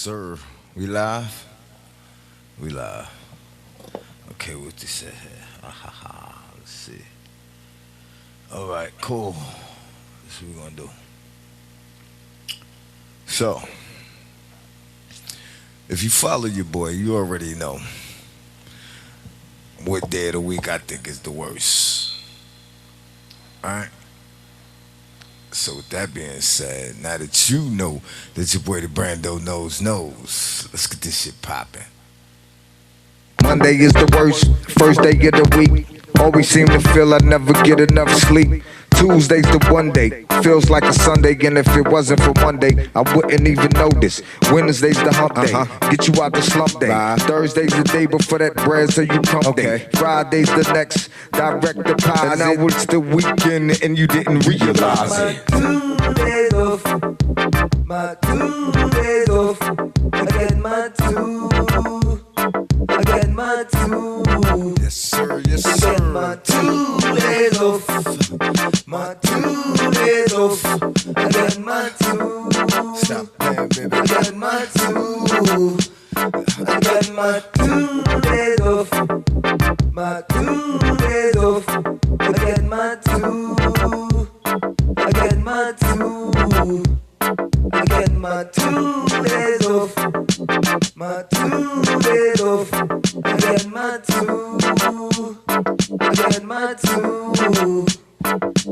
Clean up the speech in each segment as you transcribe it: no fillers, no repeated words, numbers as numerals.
sir. We live? We live. Okay, what you said here? Ah, ha, ha. Let's see. All right, cool. That's what we're gonna do. So, if you follow your boy, you already know what day of the week I think is the worst. All right. So with that being said, now that you know that your boy the Brando knows, let's get this shit popping. Monday is the worst, first day of the week. Always seem to feel I never get enough sleep. Tuesday's the one day, feels like a Sunday, and if it wasn't for Monday, I wouldn't even notice. Wednesday's the hump day, get you out the slump day. Thursday's the day before that bread, so you come day. Friday's the next, direct deposit. And now it's the weekend, and you didn't realize it. My 2 days off, my 2 days off. I get my two, I get my two. Yes sir, yes I sir. get my 2 days off, my 2 days off. I get my two, Stop playing, baby. I get my two, I get my 2 days off, my 2 days off. I get my two, I get my two, I get my 2 days off, my 2 days off. I get my two, I get my two,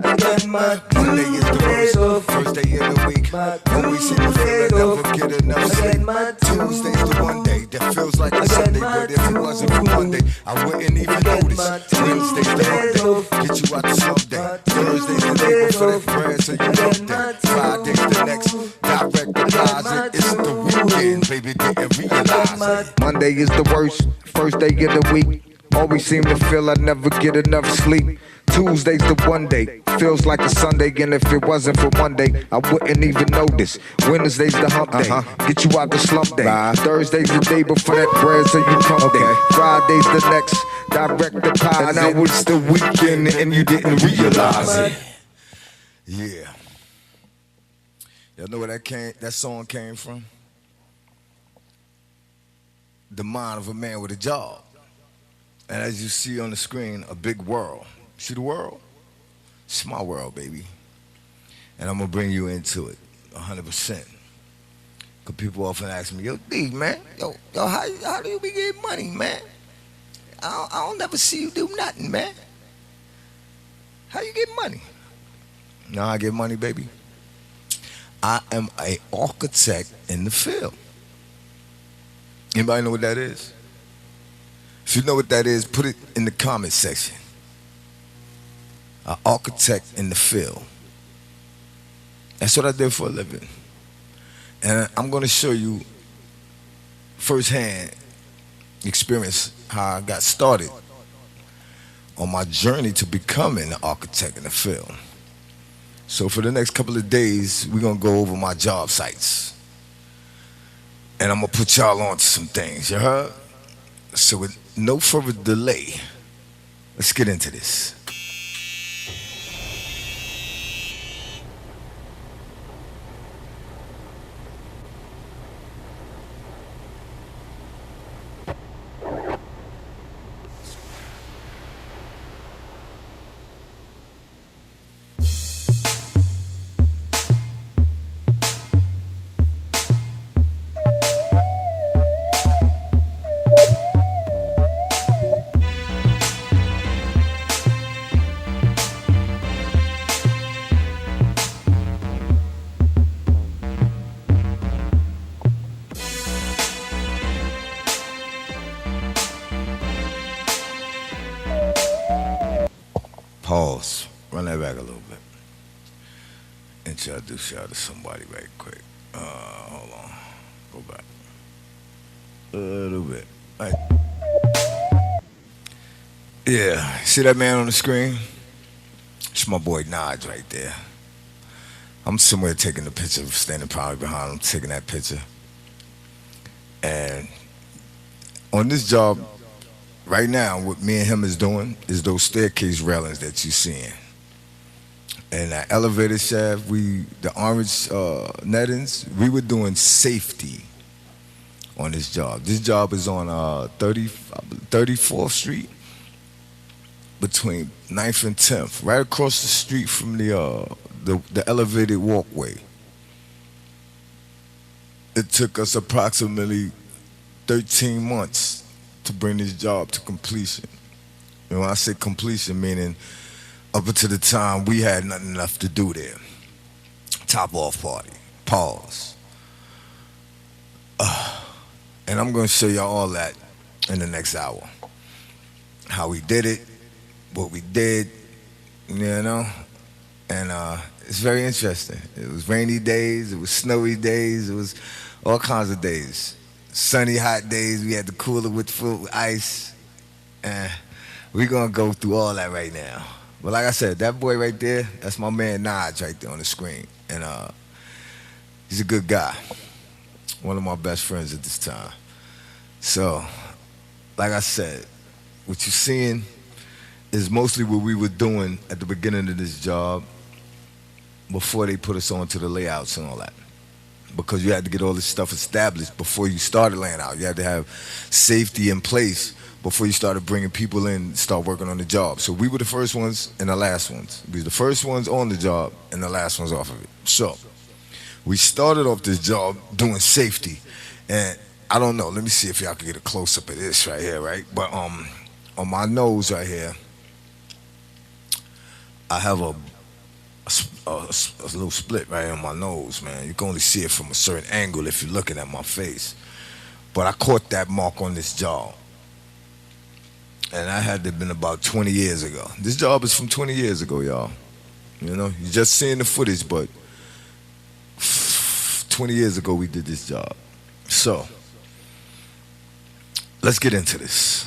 I get my Monday is the 2 days worst, off, first day of the week. my Always seem to 2 feel I days never off. get enough I sleep. get my Tuesday's the one day that feels like a Sunday, but if it wasn't for Monday, I wouldn't even notice. Wednesday's the hump day, get you out the slump day. Thursday's the day before that bread, so you hump day. Friday's the next, direct deposit. It's the weekend, baby, didn't realize it. Monday is the worst, first day of the week. Always seem to feel I never get enough sleep. Tuesday's the one day, feels like a Sunday, and if it wasn't for Monday, I wouldn't even notice. Wednesday's the hump day, get you out the slump day. Thursday's the day before that bread, so you come day. Friday's the next, direct deposit. And now it's the weekend, and you didn't realize it. Yeah. Y'all know where that song came from? The mind of a man with a job. And as you see on the screen, a big world. See the world? It's my world, baby. And I'm gonna bring you into it 100%. Cause people often ask me, yo, D, man, yo, how do you be getting money, man? I don't never see you do nothing, man. How you get money? Now I get money, baby. I am an architect in the field. Anybody know what that is? If you know what that is, put it in the comment section. An architect in the field. That's what I did for a living. And I'm going to show you firsthand experience how I got started on my journey to becoming an architect in the field. So for the next couple of days, we're going to go over my job sites. And I'm going to put y'all on to some things, you heard? So with no further delay, let's get into this. Pause. Run that back a little bit. Introduce y'all to somebody right quick. Hold on. Go back. A little bit. Right. Yeah. See that man on the screen? It's my boy Naj right there. I'm somewhere taking the picture, standing probably behind him, taking that picture. And on this job, right now, what me and him is doing is those staircase railings that you're seeing. And that elevator shaft, the orange nettings, we were doing safety on this job. This job is on 34th Street between Ninth and 10th, right across the street from the elevated walkway. It took us approximately 13 months to bring this job to completion. And when I say completion, meaning up until the time we had nothing left to do there. Top off party. Pause. And I'm going to show y'all all that in the next hour. How we did it, what we did, you know, and it's very interesting. It was rainy days, it was snowy days, it was all kinds of days. Sunny, hot days, we had the cooler with full ice, and we're gonna go through all that right now. But like I said, that boy right there, that's my man Naj right there on the screen, and he's a good guy, one of my best friends at this time. So, like I said, what you're seeing is mostly what we were doing at the beginning of this job before they put us onto the layouts and all that. Because you had to get all this stuff established before you started laying out. You had to have safety in place before you started bringing people in and start working on the job. So we were the first ones and the last ones. We were the first ones on the job and the last ones off of it. So we started off this job doing safety. And I don't know, let me see if y'all can get a close-up of this right here, right? But on my nose right here, I have a little split right on my nose, man. You can only see it from a certain angle if you're looking at my face. But I caught that mark on this job. And that had to have been about 20 years ago. This job is from 20 years ago, y'all. You know, you're just seeing the footage, but 20 years ago we did this job. So, let's get into this.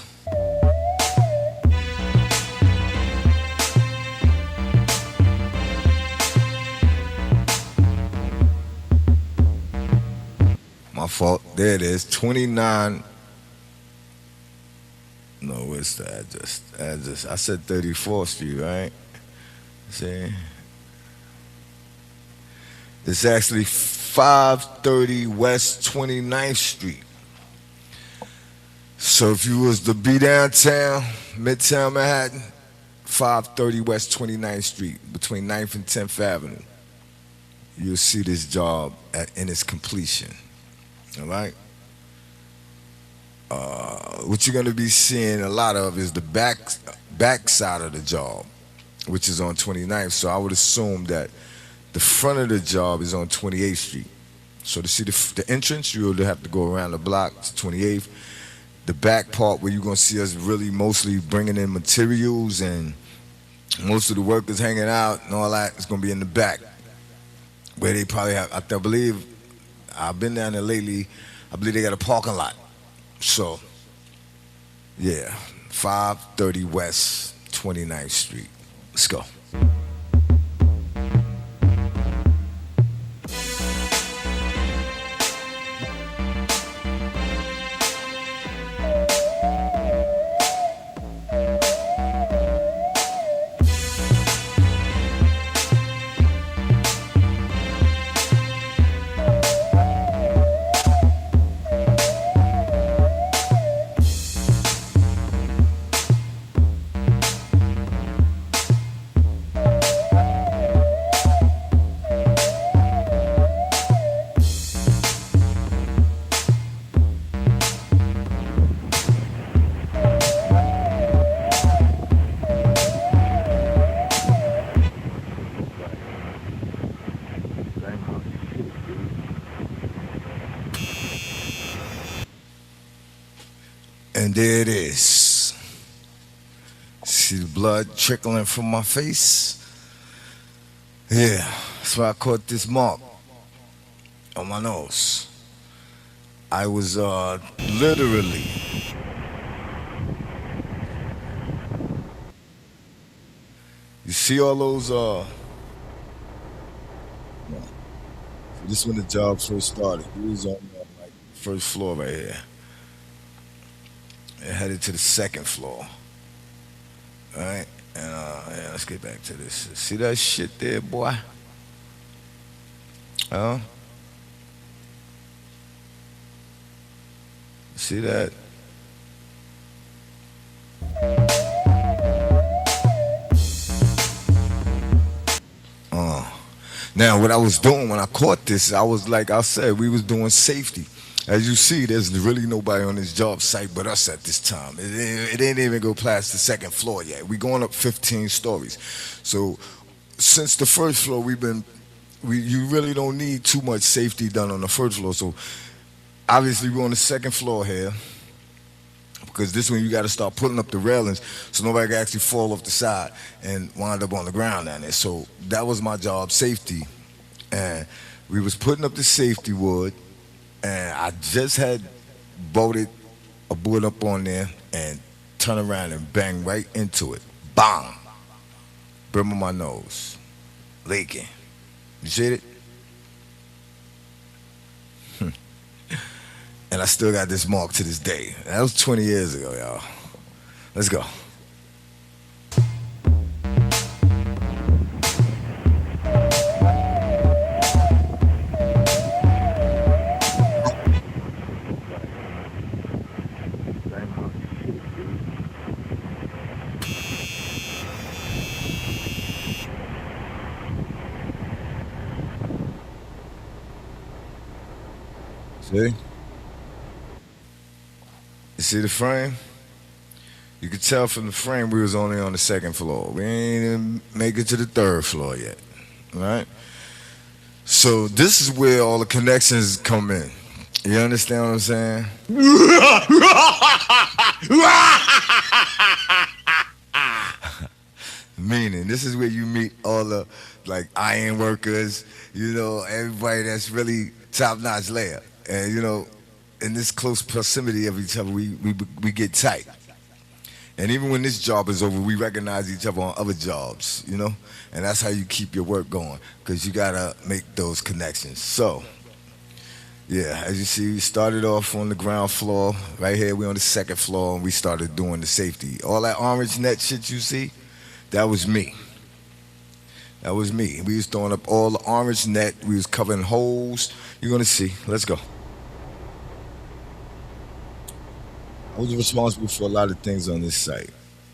My fault. There it is. 29. No, where's the address? I said 34th Street, right? See? It's actually 530 West 29th Street. So if you was to be downtown, Midtown Manhattan, 530 West 29th Street, between 9th and 10th Avenue, you'll see this job in its completion. All right? What you're going to be seeing a lot of is the back side of the job, which is on 29th. So I would assume that the front of the job is on 28th Street. So to see the entrance, you'll have to go around the block to 28th. The back part where you're going to see us really mostly bringing in materials and most of the workers hanging out and all that is going to be in the back, where they probably have, I believe, I've been down there lately, I believe they got a parking lot. So, yeah, 530 West 29th Street. Let's go. And there it is. See the blood trickling from my face? Yeah, that's why I caught this mark on my nose. I was literally you see all those this is when the job first started. He was on like first floor right here. And headed to the second floor. Alright? And yeah, let's get back to this. See that shit there, boy? Huh? See that? Uh. Now, what I was doing when I caught this, I was like I said, we was doing safety. As you see, there's really nobody on this job site but us at this time. It ain't even go past the second floor yet. We going up 15 stories. So since the first floor, you really don't need too much safety done on the first floor. So obviously we're on the second floor here because this one you got to start putting up the railings so nobody can actually fall off the side and wind up on the ground down there. So that was my job, safety, and we was putting up the safety wood, and I just had bolted a board up on there and turn around and bang right into it. Bang! Brim on my nose, leaking. You see it? And I still got this mark to this day. That was 20 years ago, y'all. Let's go. See? You see the frame? You could tell from the frame we was only on the second floor. We ain't even make it to the third floor yet. Right? So this is where all the connections come in. You understand what I'm saying? Meaning, this is where you meet all the like iron workers, everybody that's really top notch layer. And in this close proximity of each other, we get tight. And even when this job is over, we recognize each other on other jobs. And that's how you keep your work going, because you gotta make those connections. So, yeah, as you see, we started off on the ground floor. Right here, we on the second floor, and we started doing the safety. All that orange net shit you see, that was me. That was me. We was throwing up all the orange net. We was covering holes. You're gonna see. Let's go. I was responsible for a lot of things on this site.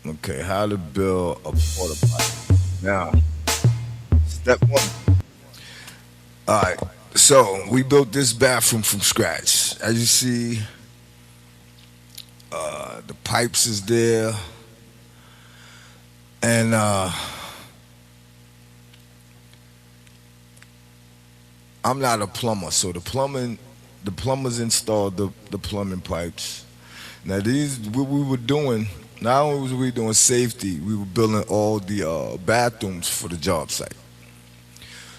Okay, how to build a porta potty. Now, step one. All right. So we built this bathroom from scratch. As you see, the pipes is there, and I'm not a plumber, so the plumbers installed the plumbing pipes. Now what we were doing, not only was we doing safety, we were building all the bathrooms for the job site.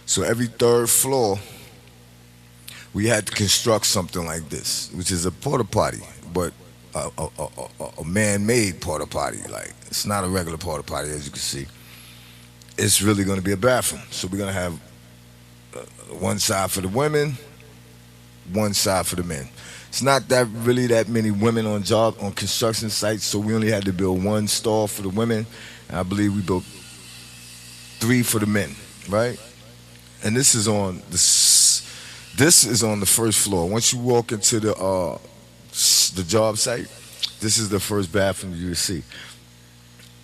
So every third floor, we had to construct something like this, which is a porta potty, but a man-made porta potty. Like, it's not a regular porta potty, as you can see. It's really going to be a bathroom. So we're going to have one side for the women, one side for the men. It's not that many women on construction sites, so we only had to build one stall for the women, and I believe we built three for the men, right? And this is on the first floor. Once you walk into the job site, this is the first bathroom you will see.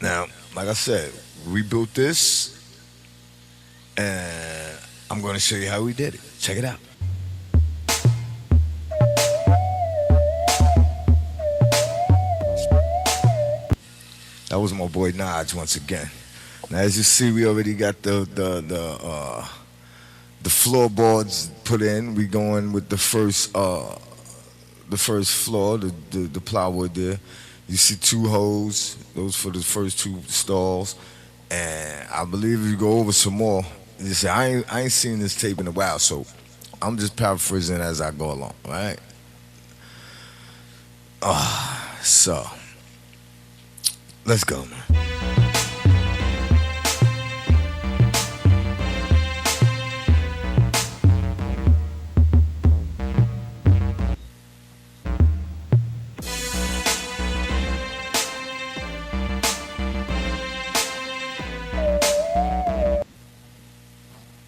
Now, like I said, we built this, and I'm going to show you how we did it. Check it out. That was my boy Naj once again. Now, as you see, we already got the floorboards put in. We going with the first floor, the plywood there. You see two holes, those for the first two stalls. And I believe if you go over some more, you say, I ain't seen this tape in a while, so I'm just paraphrasing as I go along, right? So, let's go, man.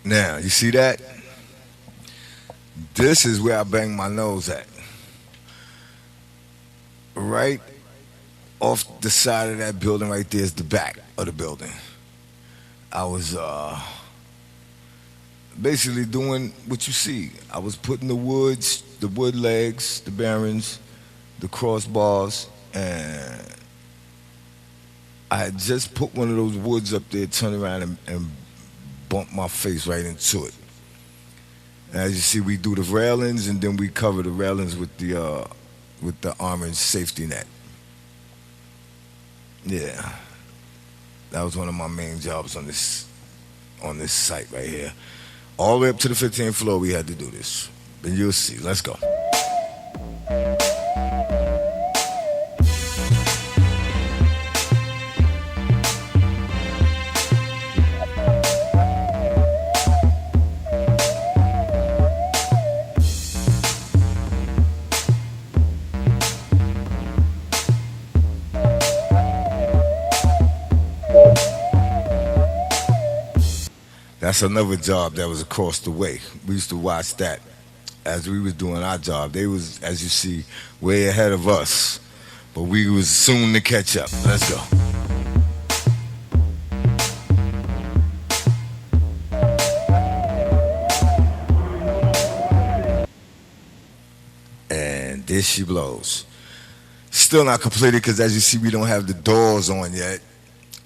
Now, you see that? This is where I bang my nose at. right off the side of that building right there is the back of the building. I was basically doing what you see. I was putting the wood legs, the bearings, the crossbars, and I had just put one of those woods up there, turned around and bumped my face right into it. And as you see, we do the railings, and then we cover the railings with the orange safety net. Yeah, that was one of my main jobs on this site right here. All the way up to the 15th floor, we had to do this. And you'll see. Let's go. That's another job that was across the way. We used to watch that as we was doing our job. They was, as you see, way ahead of us, but we was soon to catch up. Let's go. And there she blows. Still not completed because, as you see, we don't have the doors on yet.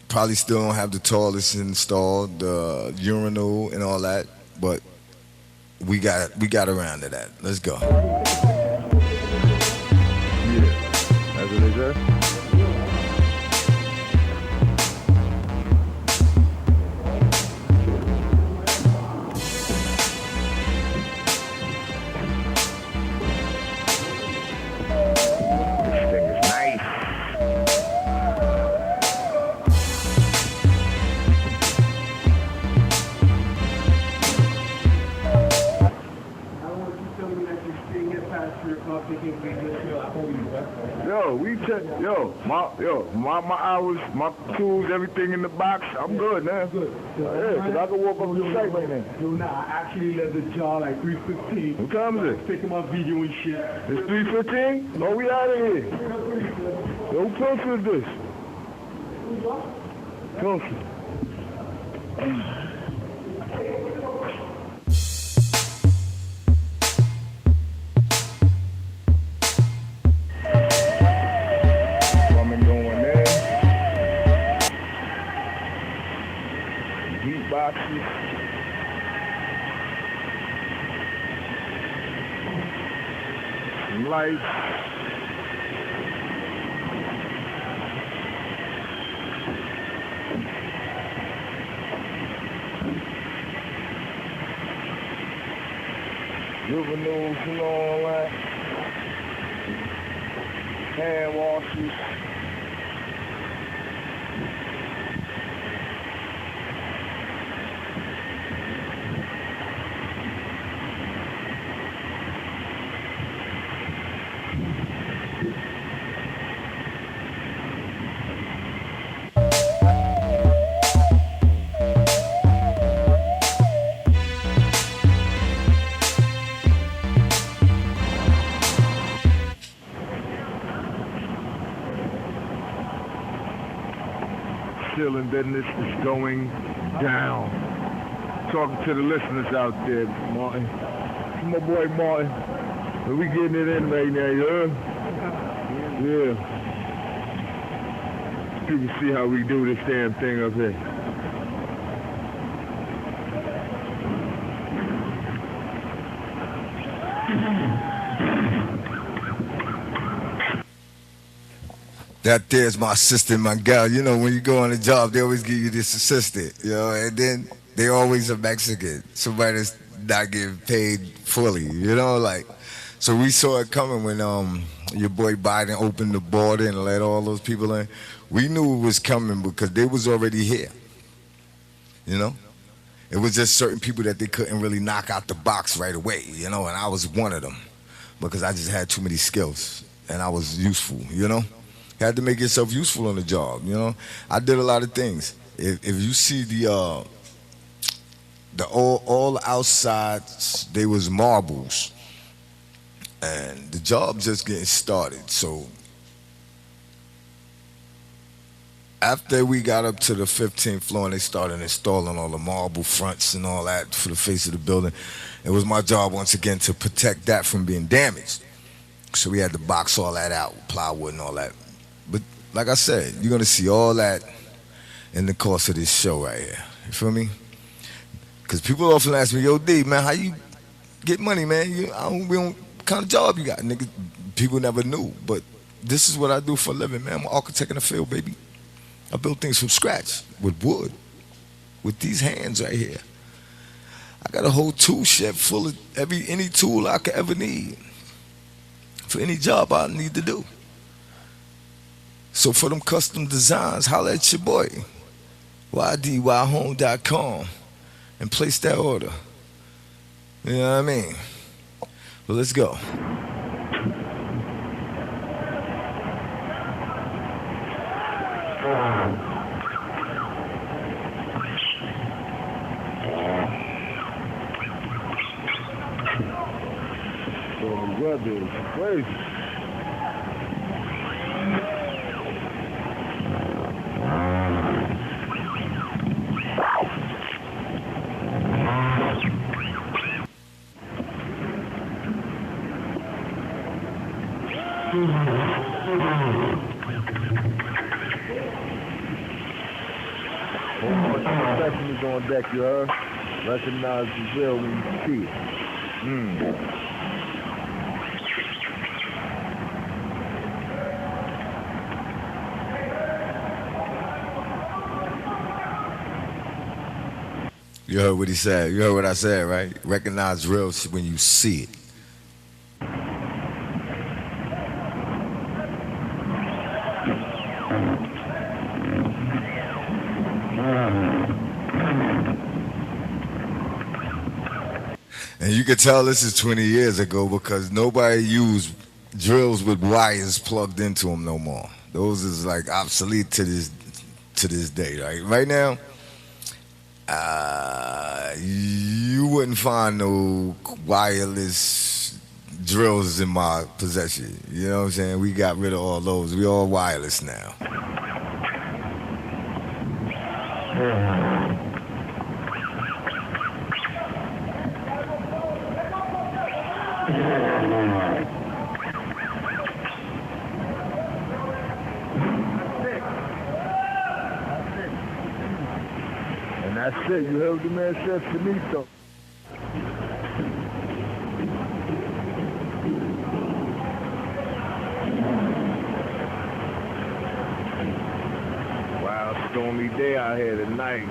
Probably still don't have the toilets installed, the urinal and all that, but we got around to that. Let's go. Yeah, that's what they said. This thing is nice. My hours, my tools, everything in the box. I'm good, man. Good. Yeah, because I can walk up to the site right now. Yo, nah, I actually left the job like 3:15. What time is it? Taking my video and shit. It's 3:15? No, we out of here. Yo, who pencil is this? Pencil. Plumbing going in. Heat boxes. Some lights. Juveniles and all that. Hand washes. Ceiling business is going down. Talking to the listeners out there, Martin. It's my boy Martin. And we getting it in right now, you heard? Yeah. People see how we do this damn thing up here. That there's my assistant, my gal. You know, when you go on a job, they always give you this assistant, you know, and then they always a Mexican, somebody that's not getting paid fully, you know, like. So we saw it coming when your boy Biden opened the border and let all those people in. We knew it was coming because they was already here, you know. It was just certain people that they couldn't really knock out the box right away, you know, and I was one of them because I just had too many skills and I was useful, you know. You had to make yourself useful on the job, you know. I did a lot of things. If you see the all outsides, they was marbles, and the job just getting started. So after we got up to the 15th floor and they started installing all the marble fronts and all that for the face of the building, it was my job once again to protect that from being damaged. So we had to box all that out, plywood and all that. But like I said, you're gonna see all that in the course of this show right here. You feel me? Because people often ask me, yo, D, man, how you get money, man? What kind of job you got? Nigga, people never knew. But this is what I do for a living, man. I'm an architect in the field, baby. I build things from scratch with wood, with these hands right here. I got a whole tool shed full of any tool I could ever need for any job I need to do. So for them custom designs, holla at your boy, YDYHome.com, and place that order. You know what I mean? Well, let's go. The weather is crazy. Professionals on deck, you heard? Recognize the real when you see it. You heard what he said. You heard what I said, right? Recognize real when you see it. And you can tell this is 20 years ago because nobody used drills with wires plugged into them no more. Those is like obsolete to this day, right? Right now, you wouldn't find no wireless drills in my possession. You know what I'm saying? We got rid of all those. We all wireless now. And that's it. You heard what the man said, finito. Wow, stormy day out here tonight.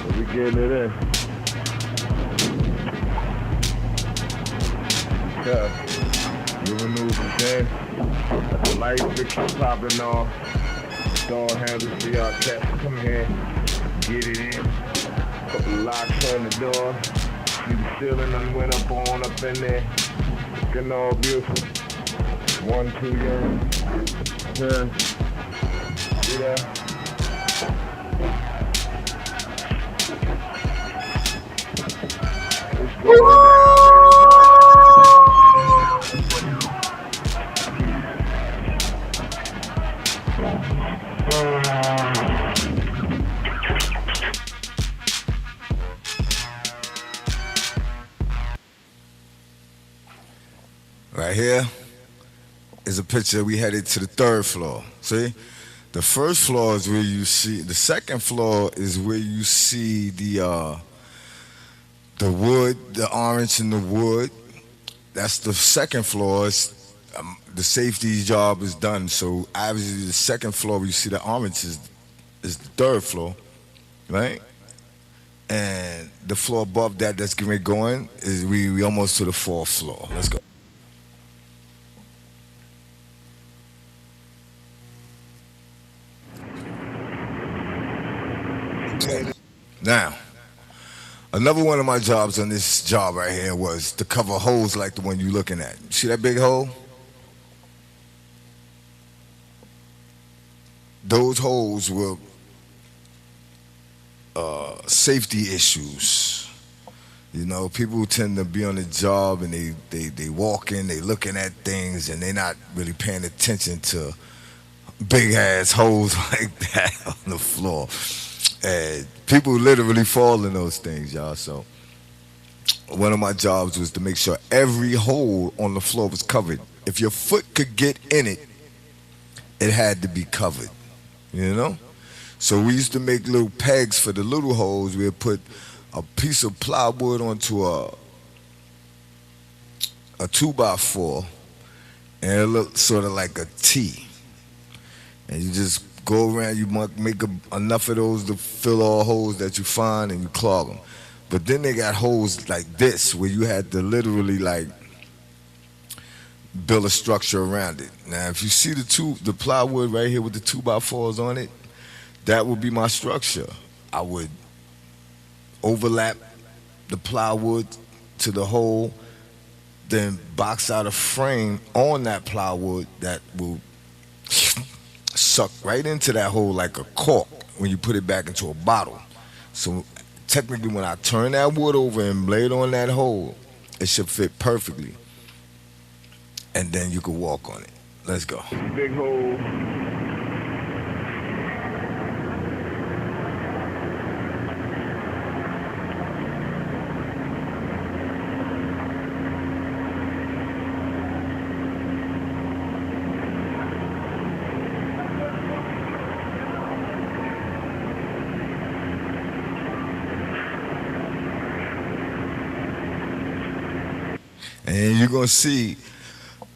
But we getting it in. Yeah. You know what I'm saying? The light fixture popping off. Door handles for y'all cats. Come here. Get it in. Couple locks on the door. See the ceiling and went up in there. Looking all beautiful. 1, 2, yeah. See that? It's going down. Right here is a picture. We headed to the 3rd floor. See? The 1st floor is where you see, the 2nd floor is where you see the wood, the orange in the wood. That's the 2nd floor. The safety job is done. So obviously the 2nd floor where you see the orange is the 3rd floor, right? And the floor above that that's going is we almost to the 4th floor. Let's go. Now, another one of my jobs on this job right here was to cover holes like the one you're looking at. See that big hole? Those holes were safety issues. You know, people tend to be on the job and they walk in, they looking at things and they not really paying attention to big ass holes like that on the floor. And people literally fall in those things, y'all. So one of my jobs was to make sure every hole on the floor was covered. If your foot could get in it, it had to be covered. You know? So we used to make little pegs for the little holes. We'd put a piece of plywood onto a 2x4, and it looked sort of like a T. And you just go around, you make enough of those to fill all holes that you find, and you clog them. But then they got holes like this, where you had to literally like build a structure around it. Now, if you see the plywood right here with the 2x4s on it, that would be my structure. I would overlap the plywood to the hole, then box out a frame on that plywood that will suck right into that hole like a cork when you put it back into a bottle. So technically when I turn that wood over and lay it on that hole, it should fit perfectly. And then you can walk on it. Let's go. Big hole. And you're gonna see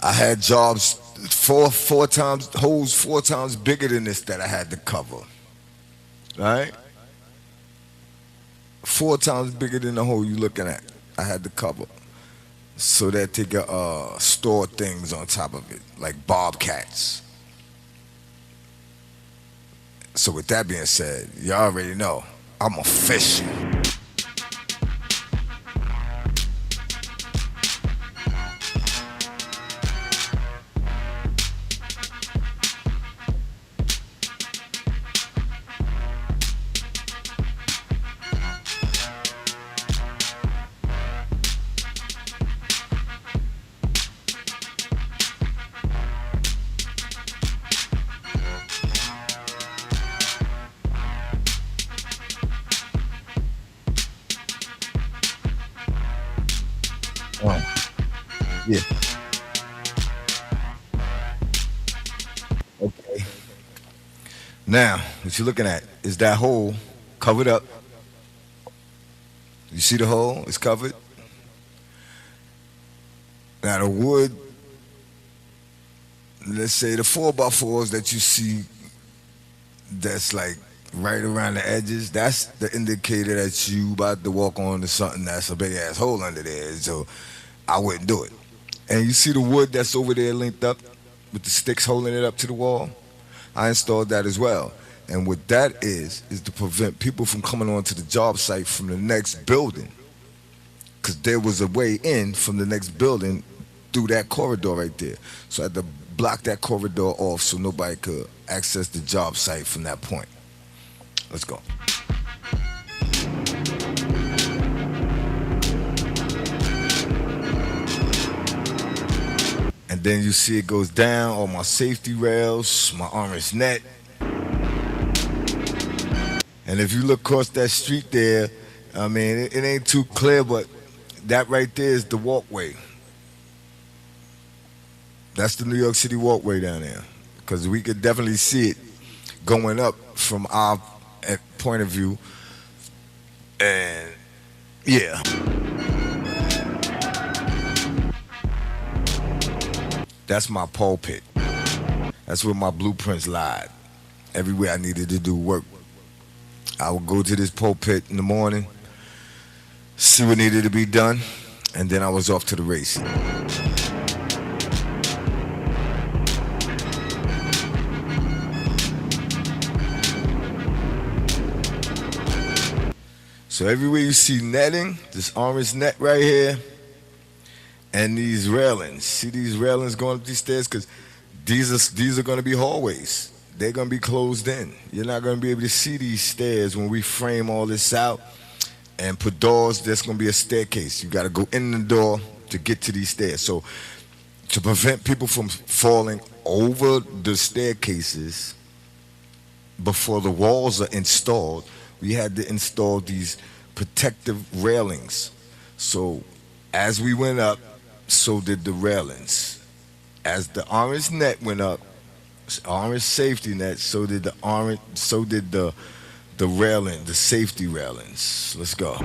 I had jobs four times, holes 4 times bigger than this that I had to cover. Right? 4 times bigger than the hole you're looking at. I had to cover. So that they could store things on top of it, like bobcats. So with that being said, you already know, I'm official. Yeah. Okay. Now, what you're looking at is that hole covered up. You see the hole? It's covered. Now the wood, let's say the 4x4s that you see that's like right around the edges, that's the indicator that you about to walk on to something that's a big ass hole under there. So I wouldn't do it. And you see the wood that's over there linked up with the sticks holding it up to the wall? I installed that as well. And what that is to prevent people from coming onto the job site from the next building. Because there was a way in from the next building through that corridor right there. So I had to block that corridor off so nobody could access the job site from that point. Let's go. And then you see it goes down, all my safety rails, my orange net. And if you look across that street there, I mean, it ain't too clear, but that right there is the walkway. That's the New York City walkway down there. Because we could definitely see it going up from our point of view. And yeah. That's my pulpit. That's where my blueprints lied. Everywhere I needed to do work, I would go to this pulpit in the morning, see what needed to be done, and then I was off to the races. So everywhere you see netting, this orange net right here, and these railings. See these railings going up these stairs? Because these are going to be hallways. They're going to be closed in. You're not going to be able to see these stairs when we frame all this out and put doors. There's gonna be a staircase. You got to go in the door to get to these stairs. So to prevent people from falling over the staircases before the walls are installed, we had to install these protective railings. So as we went up, so did the railings. As the orange net went up, orange safety net, so did the railing, the safety railings. Let's go.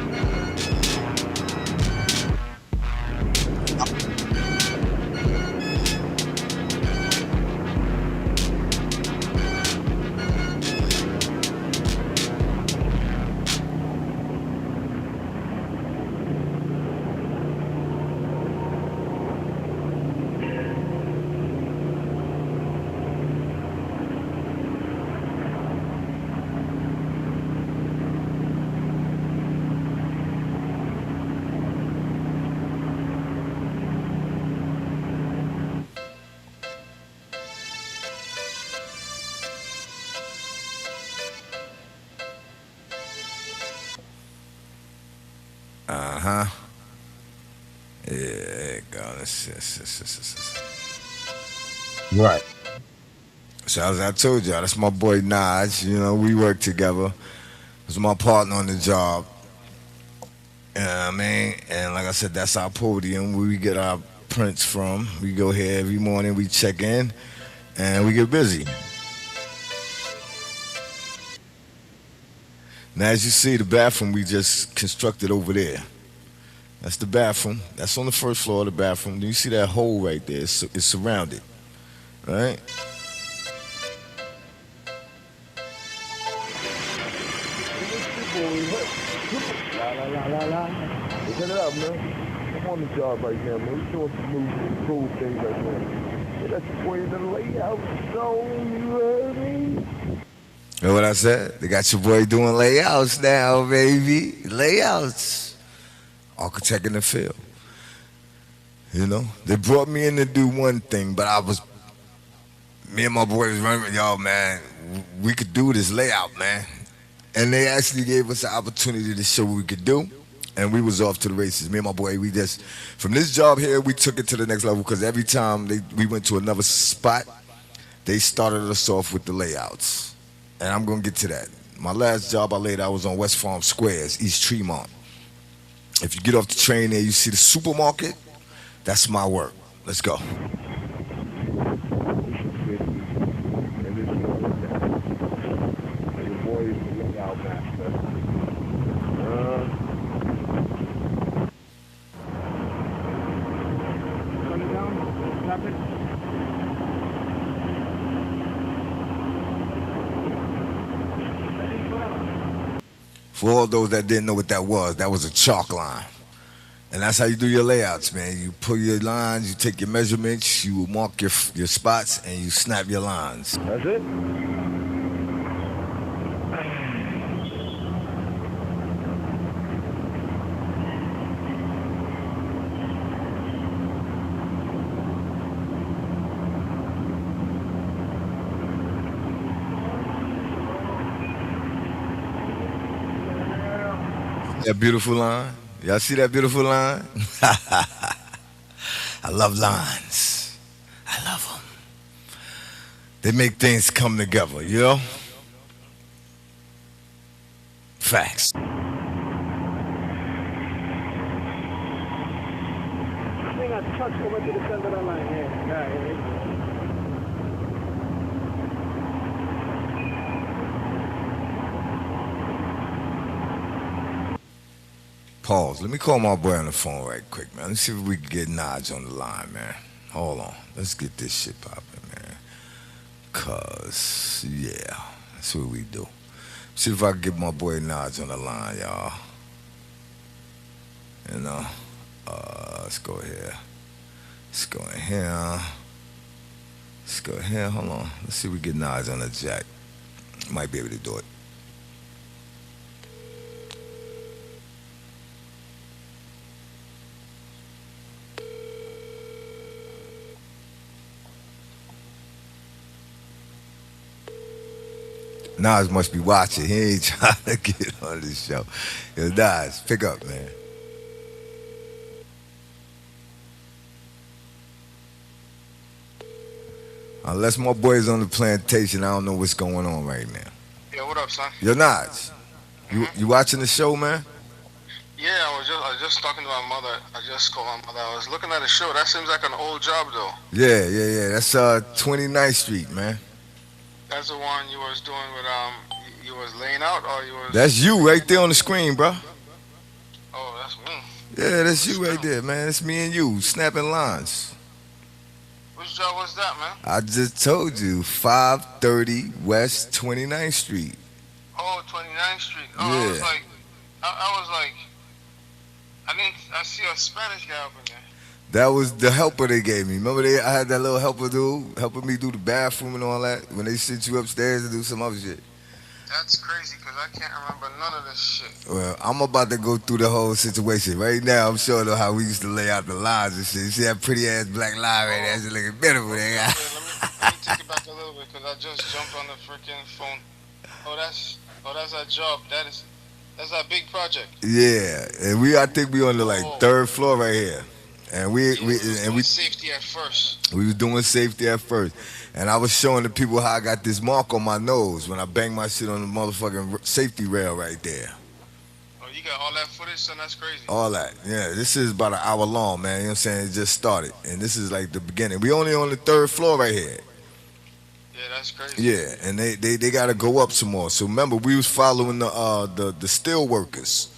Uh huh. Yeah, there you go. Right. So as I told y'all, that's my boy Naj. You know, we work together. He's my partner on the job. You know what I mean? And like I said, that's our podium where we get our prints from. We go here every morning, we check in, and we get busy. Now, as you see, the bathroom we just constructed over there. That's the bathroom. That's on the first floor of the bathroom. You see that hole right there? It's surrounded, right? Set it up, man. I'm on the job right now, man. We doing some move things right now. Yeah, that's the boy in the layout zone, you heard me? You know what I said? They got your boy doing layouts now, baby. Layouts. Architect in the field. You know? They brought me in to do one thing, but me and my boy was running, yo, man, we could do this layout, man. And they actually gave us an opportunity to show what we could do. And we was off to the races. Me and my boy, we just, from this job here, we took it to the next level because every time we went to another spot, they started us off with the layouts. And I'm going to get to that. My last job I laid out was on West Farm Squares, East Tremont. If you get off the train there, you see the supermarket, that's my work. Let's go. For all those that didn't know what that was a chalk line. And that's how you do your layouts, man. You pull your lines, you take your measurements, you mark your spots, and you snap your lines. That's it? That beautiful line? Y'all see that beautiful line? I love lines. I love them. They make things come together, you know? Facts. I think I touched over to the center of the line. Yeah. Pause. Let me call my boy on the phone right quick, man. Let's see if we can get Naj on the line, man. Hold on. Let's get this shit popping, man. Cause, yeah, that's what we do. See if I can get my boy Naj on the line, y'all. You know? Let's go here. Let's go in here. Let's go here. Hold on. Let's see if we get Naj on the jack. Might be able to do it. Nas must be watching. He ain't trying to get on this show. Yo, Nas, pick up, man. Unless my boy's on the plantation, I don't know what's going on right now. Yeah, what up, son? Yo, Nas, you watching the show, man? Yeah, I was just talking to my mother. I just called my mother. I was looking at the show. That seems like an old job, though. Yeah. That's 29th Street, man. That's the one you was doing with you was laying out, or you was. That's you right there on the screen, bro. Oh, that's me. Yeah, that's you right there, man. It's me and you snapping lines. Which job was that, man? I just told you, 530 West 29th Street. Oh, 29th Street. Oh, Yeah. I was like, I see a Spanish guy up in there. That was the helper they gave me. Remember I had that little helper dude helping me do the bathroom and all that when they sent you upstairs to do some other shit. That's crazy, because I can't remember none of this shit. Well, I'm about to go through the whole situation. Right now, I'm showing them how we used to lay out the lines and shit. You see that pretty ass black line right there? It's looking beautiful. Let me take it back a little bit, because I just jumped on the freaking phone. Oh, that's our job. That's our big project. Yeah, and I think we on the third floor right here. And we safety at first. We was doing safety at first. And I was showing the people how I got this mark on my nose when I banged my shit on the motherfucking safety rail right there. Oh, you got all that footage, son? That's crazy. All that. Yeah, this is about an hour long, man. You know what I'm saying? It just started. And this is like the beginning. We only on the third floor right here. Yeah, that's crazy. Yeah, and they got to go up some more. So remember, we was following the steel workers.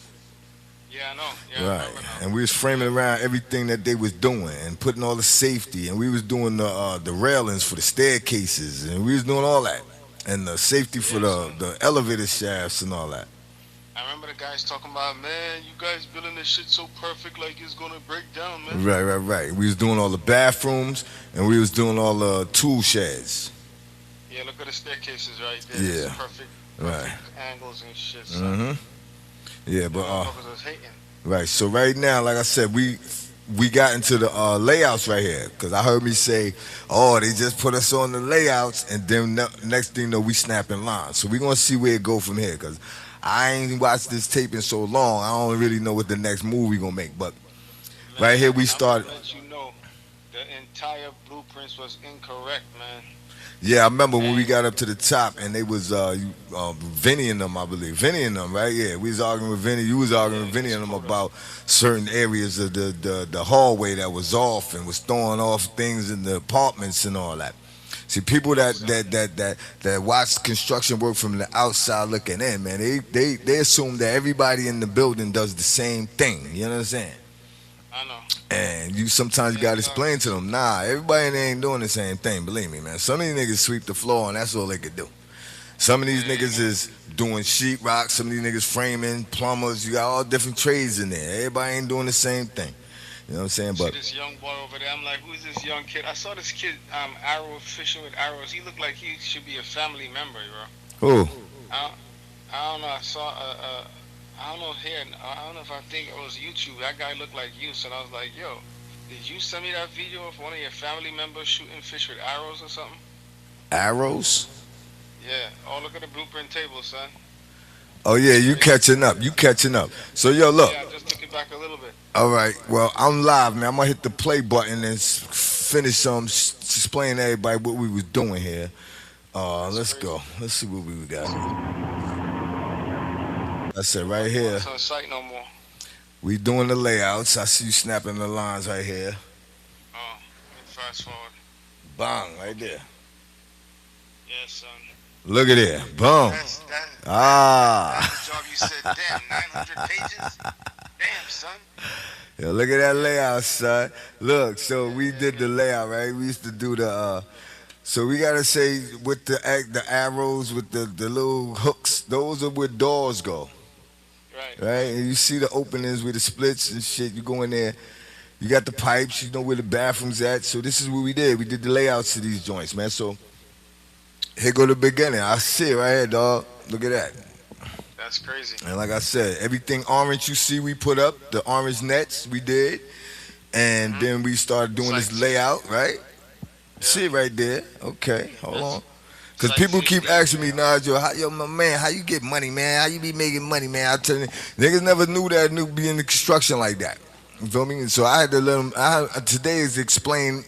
Yeah, I know. Yeah, Right, and we was framing around everything that they was doing and putting all the safety, and we was doing the railings for the staircases, and we was doing all that, and the safety for the elevator shafts and all that. I remember the guys talking about, man, you guys building this shit so perfect, like it's gonna break down, man. Right. We was doing all the bathrooms, and we was doing all the tool sheds. Yeah, look at the staircases right there. Yeah. It's perfect Right. angles and shit. So. Yeah, but was hating. right. So right now, like I said, we got into the layouts right here because I heard me say, "Oh, they just put us on the layouts," and then next thing you know, we snapping lines. So we gonna see where it go from here because I ain't watched this tape in so long. I don't really know what the next move we gonna make. But right here we started. I'm gonna let you know, the entire blueprints was incorrect, man. Yeah, I remember when we got up to the top and they was Vinny and them, I believe. Vinny and them, right? Yeah, we was arguing with Vinny. You was arguing with Vinny and them about certain areas of the hallway that was off and was throwing off things in the apartments and all that. See, people that watch construction work from the outside looking in, man, they assume that everybody in the building does the same thing. You know what I'm saying? I know. And you sometimes gotta explain to them, nah, everybody ain't doing the same thing, believe me, man. Some of these niggas sweep the floor and that's all they could do. Some of these niggas is doing sheetrock, some of these niggas framing, plumbers, you got all different trades in there. Everybody ain't doing the same thing. You know what I'm saying? But see this young boy over there, I'm like, who's this young kid? I saw this kid arrow fishing with arrows. He looked like he should be a family member, bro. who? I don't know, I saw I don't know here. I don't know if I think it was YouTube. That guy looked like you, so I was like, "Yo, did you send me that video of one of your family members shooting fish with arrows or something?" Arrows? Yeah. Oh, look at the blueprint table, son. Oh yeah, you catching up. So yo, look. Yeah, I just took it back a little bit. All right. Well, I'm live, man. I'm gonna hit the play button and finish explain to everybody what we was doing here. Let's go. Let's see what we got. That's it right here. It's on site no more. We doing the layouts. I see you snapping the lines right here. Oh, fast forward. Bang, right there. Yeah, son. Look at it. Boom. That's the job you said, damn, 900 pages? Damn, son. Yo, look at that layout, son. Look, so we did the layout, right? We used to do the, so we gotta say with the arrows, with the little hooks, those are where doors go. Right? And you see the openings with the splits and shit. You go in there, you got the pipes, you know where the bathroom's at. So this is what we did. We did the layouts of these joints, man. So here go the beginning. I see it right here, dog. Look at that. That's crazy. And like I said, everything orange you see we put up, the orange nets we did. And then we started doing this layout, right? See it right there. Okay, hold on. Cause people keep asking me, Nigel, my man, how you get money, man? How you be making money, man? I tell you, niggas never knew that be in the construction like that. You feel me? So I had to let them. Today is explain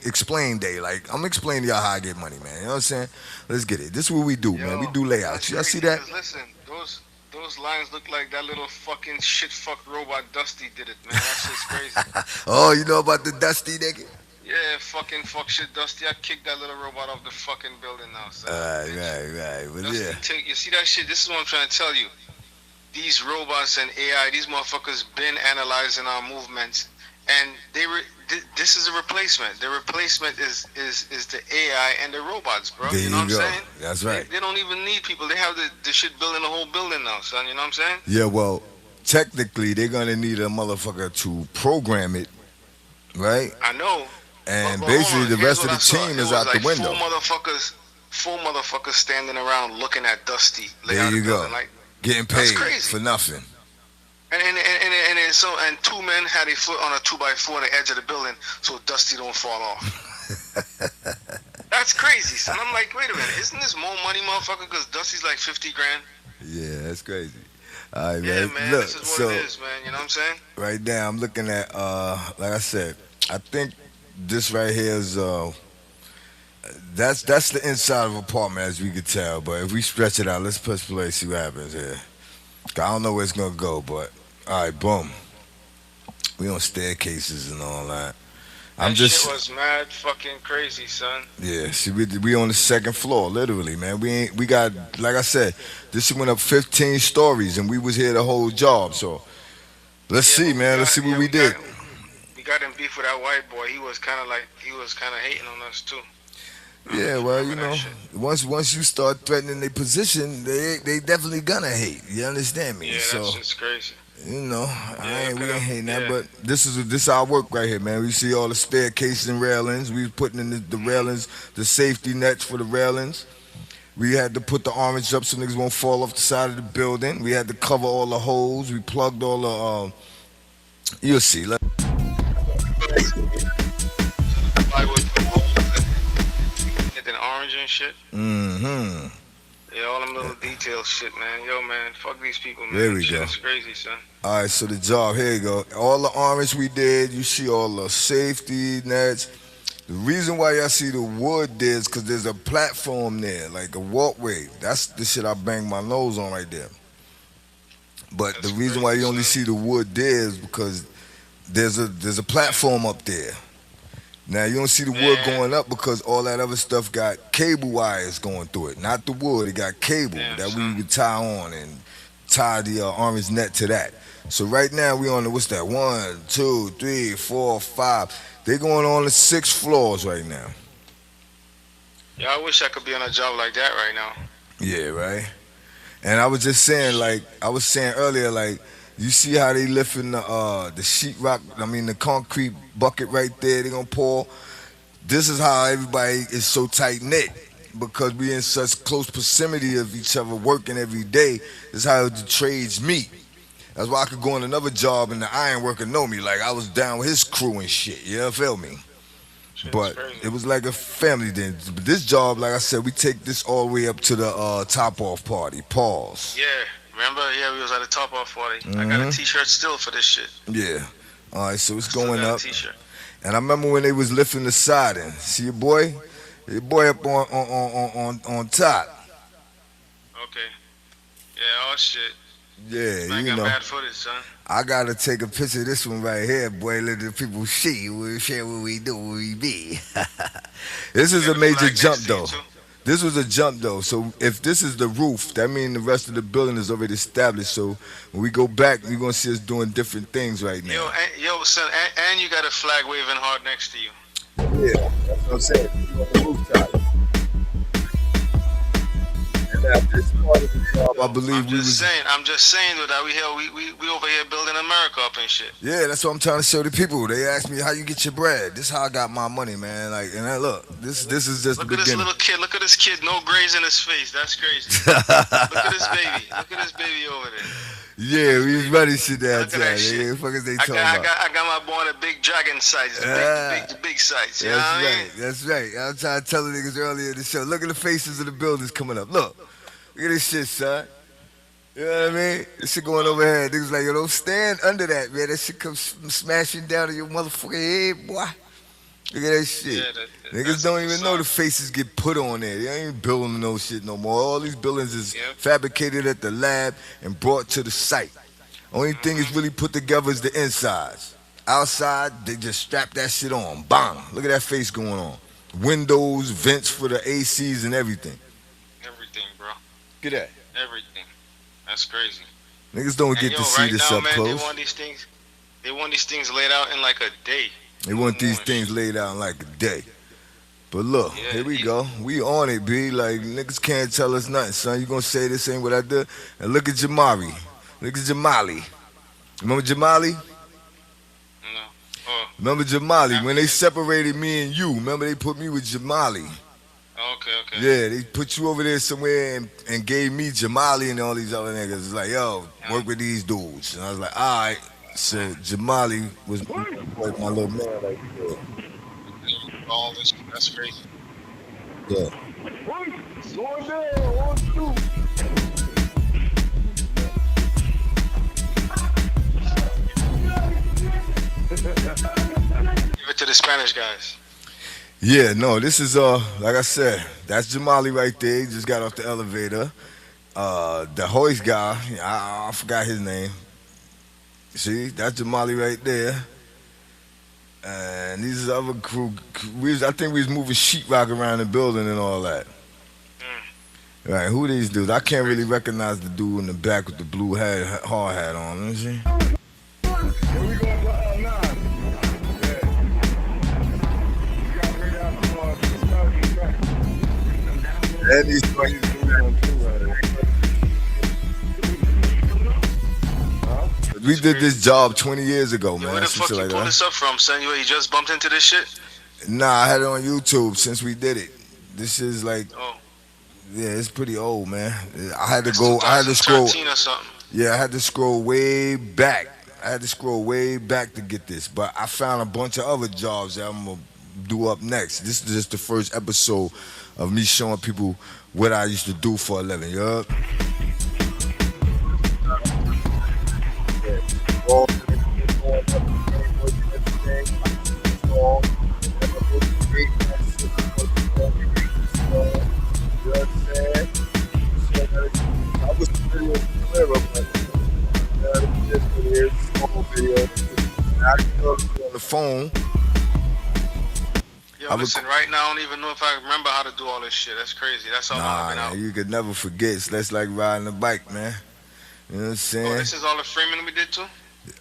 day. Like I'm explaining to y'all how I get money, man. You know what I'm saying? Let's get it. This is what we do, man. We do layouts. Y'all see that? Listen, those lines look like that little fucking shit fuck robot Dusty did it, man. That shit's crazy. Oh, you know about the Dusty nigga? Yeah, fucking fuck shit Dusty. I kicked that little robot off the fucking building now. So, right. But Dusty, you see that shit? This is what I'm trying to tell you. These robots and AI, these motherfuckers been analyzing our movements, and this is a replacement. The replacement is the AI and the robots, bro. There you know what I'm saying? That's right. They don't even need people. They have the shit building the whole building now, son. You know what I'm saying? Yeah, well, technically, they're gonna need a motherfucker to program it, right? I know. And but basically, the rest of the team team is out the window. Four motherfuckers standing around looking at Dusty. There you go. Like, getting paid for nothing. And two men had a foot on a 2x4 on the edge of the building so Dusty don't fall off. That's crazy, son. I'm like, wait a minute, isn't this more money, motherfucker? Because Dusty's like 50 grand. Yeah, that's crazy. All right, yeah, man. Look, this is what it is, man. You know what I'm saying? Right now, I'm looking at, like I said, I think this right here is, that's the inside of an apartment, as we could tell. But if we stretch it out, let's press play, see what happens here. I don't know where it's gonna go, but all right, boom. We on staircases and all that. Shit was mad fucking crazy, son. Yeah, see, we on the second floor, literally, man. We got, like I said, this went up 15 stories, and we was here the whole job. So let's see, man. Let's see what we did. We got in beef with that white boy. He was kind of hating on us too. Yeah, well, you know, once you start threatening their position, they definitely gonna hate. You understand me? Yeah, so, that's just crazy. You know, we ain't hating that, but this is our work right here, man. We see all the staircases and railings. We was putting in the railings, the safety nets for the railings. We had to put the orange up so niggas won't fall off the side of the building. We had to cover all the holes. We plugged all the, you'll see. Orange and shit. Mm-hmm. Yeah, all them little detail shit, man. Yo, man, fuck these people, man. There we go. It's crazy, son. All right, so the job, here you go. All the orange we did, you see all the safety nets. The reason why y'all see the wood there is because there's a platform there, like a walkway. That's the shit I banged my nose on right there. But that's the reason why you only see the wood there is because there's a platform up there. Now, you don't see the wood going up because all that other stuff got cable wires going through it. Not the wood, it got cable that we would tie on and tie the orange net to that. So right now, we on the, what's that, 1, 2, 3, 4, 5. They going on the 6 floors right now. Yeah, I wish I could be on a job like that right now. Yeah, right? And I was just saying, like, I was saying earlier, like, you see how they lifting the sheetrock, the concrete bucket right there they gonna pour? This is how everybody is so tight-knit because we in such close proximity of each other working every day. This is how the trades meet. That's why I could go on another job and the iron worker know me. Like, I was down with his crew and shit, you feel me? But it was like a family then. But this job, like I said, we take this all the way up to the top-off party. Pause. Yeah. Remember? Yeah, we was at the top off party. Mm-hmm. I got a t-shirt still for this shit. Yeah. All right, so it's going up. And I remember when they was lifting the siding. See your boy up on top. Okay. Yeah, oh shit. Yeah, man, you got bad footage, son. I gotta take a picture of this one right here, boy. Let the people see. We'll share what we do, where we be. This is a major jump, though. This was a jump, though. So if this is the roof, that means the rest of the building is already established. So when we go back, you're going to see us doing different things right now. Yo, son, and you got a flag waving hard next to you. Yeah, that's what I'm saying. You're on the rooftop. And now this part of the job, I believe I'm just saying that we over here building America up and shit. Yeah, that's what I'm trying to show the people. They ask me how you get your bread. This is how I got my money, man. Like, and then look, this is just the beginning. Look at this little kid. Look at this kid. No grays in his face. That's crazy. Look at this baby. Look at this baby over there. Yeah, we was running shit Look at downtown. that shit. Nigga, what the fuck is they I talking got, I about? got, I got my boy on the big dragon sites, the big sites. You know what That's I mean? right. That's right. I was trying to tell the niggas earlier in the show. Look at the faces of the buildings coming up. Look at this shit, son. You know what I mean? This shit going overhead. Niggas like, yo, don't stand under that, man. That shit comes smashing down on your motherfucking head, boy. Look at that shit. Yeah, Niggas that's don't the even know the facade. faces get put on there. They ain't even building no shit no more. All these buildings is Yep. fabricated at the lab and brought to the site. Only thing is really put together is the insides. Outside, they just strap that shit on. Bang! Look at that face going on. Windows, vents for the ACs and everything. Everything, bro. Look at that. Everything. That's crazy. Niggas don't And get yo, to see right this now, up man, close. They want these things laid out in like a day. They want these things laid out in like a day. But look, Yeah, here we go. We on it, B. Like, niggas can't tell us nothing, son. You gonna say this ain't what I did? And look at Jamari. Look at Jamali. Remember Jamali? No. Oh, Remember Jamali? When they separated me and you, remember they put me with Jamali. okay. Yeah, they put you over there somewhere and gave me Jamali and all these other niggas. It's like, yo, work with these dudes. And I was like, all right. So Jamali was like my little man right there. All this, that's crazy. Yeah. Going down, 1, 2. Give it to the Spanish guys. Yeah, no, this is like I said, that's Jamali right there. He just got off the elevator. The hoist guy, I forgot his name. See, that's Jamali right there. And these is the other crew. I think we was moving sheetrock around the building and all that. Right, who these dudes? I can't really recognize the dude in the back with the blue hat, hard hat on. Let me see. Here we go for L9. Yeah. You gotta bring down some And these we did this job 20 years ago, Yo, man. where the some fuck shit you like pull that. this up from, son? You just bumped into this shit? Nah, I had it on YouTube since we did it. This is like, Oh, yeah, it's pretty old, man. I had to it's go. I had to scroll. 2013 or something. Yeah, I had to scroll way back. I had to scroll way back to get this. But I found a bunch of other jobs that I'm gonna do up next. This is just the first episode of me showing people what I used to do for a living. Yup. On the phone. Yo, I would- listen, right now I don't even know if I remember how to do all this shit. That's crazy. That's how long I've Nah, been out. man, you could never forget. It's less like riding a bike, man. You know what I'm Oh, saying? this is all the framing we did too?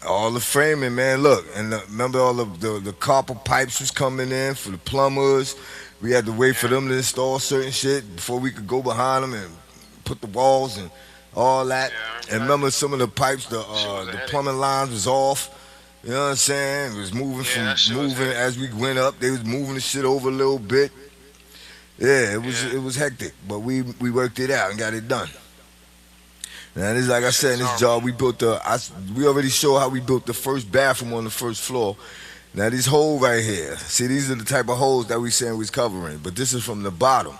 All the framing, man. Look, and remember all of the copper pipes was coming in for the plumbers. We had to wait for them to install certain shit before we could go behind them and put the walls and all that. Yeah, And remember some of the pipes, the was a headache. plumbing lines was off. You know what I'm saying? It was moving Yeah, that shit from was moving heavy. as we went up. They was moving the shit over a little bit. Yeah, Yeah. it was hectic, but we worked it out and got it done. Now this, like I said, in this job we built we already showed how we built the first bathroom on the first floor. Now these holes right here, see, these are the type of holes that we saying we was covering, but this is from the bottom.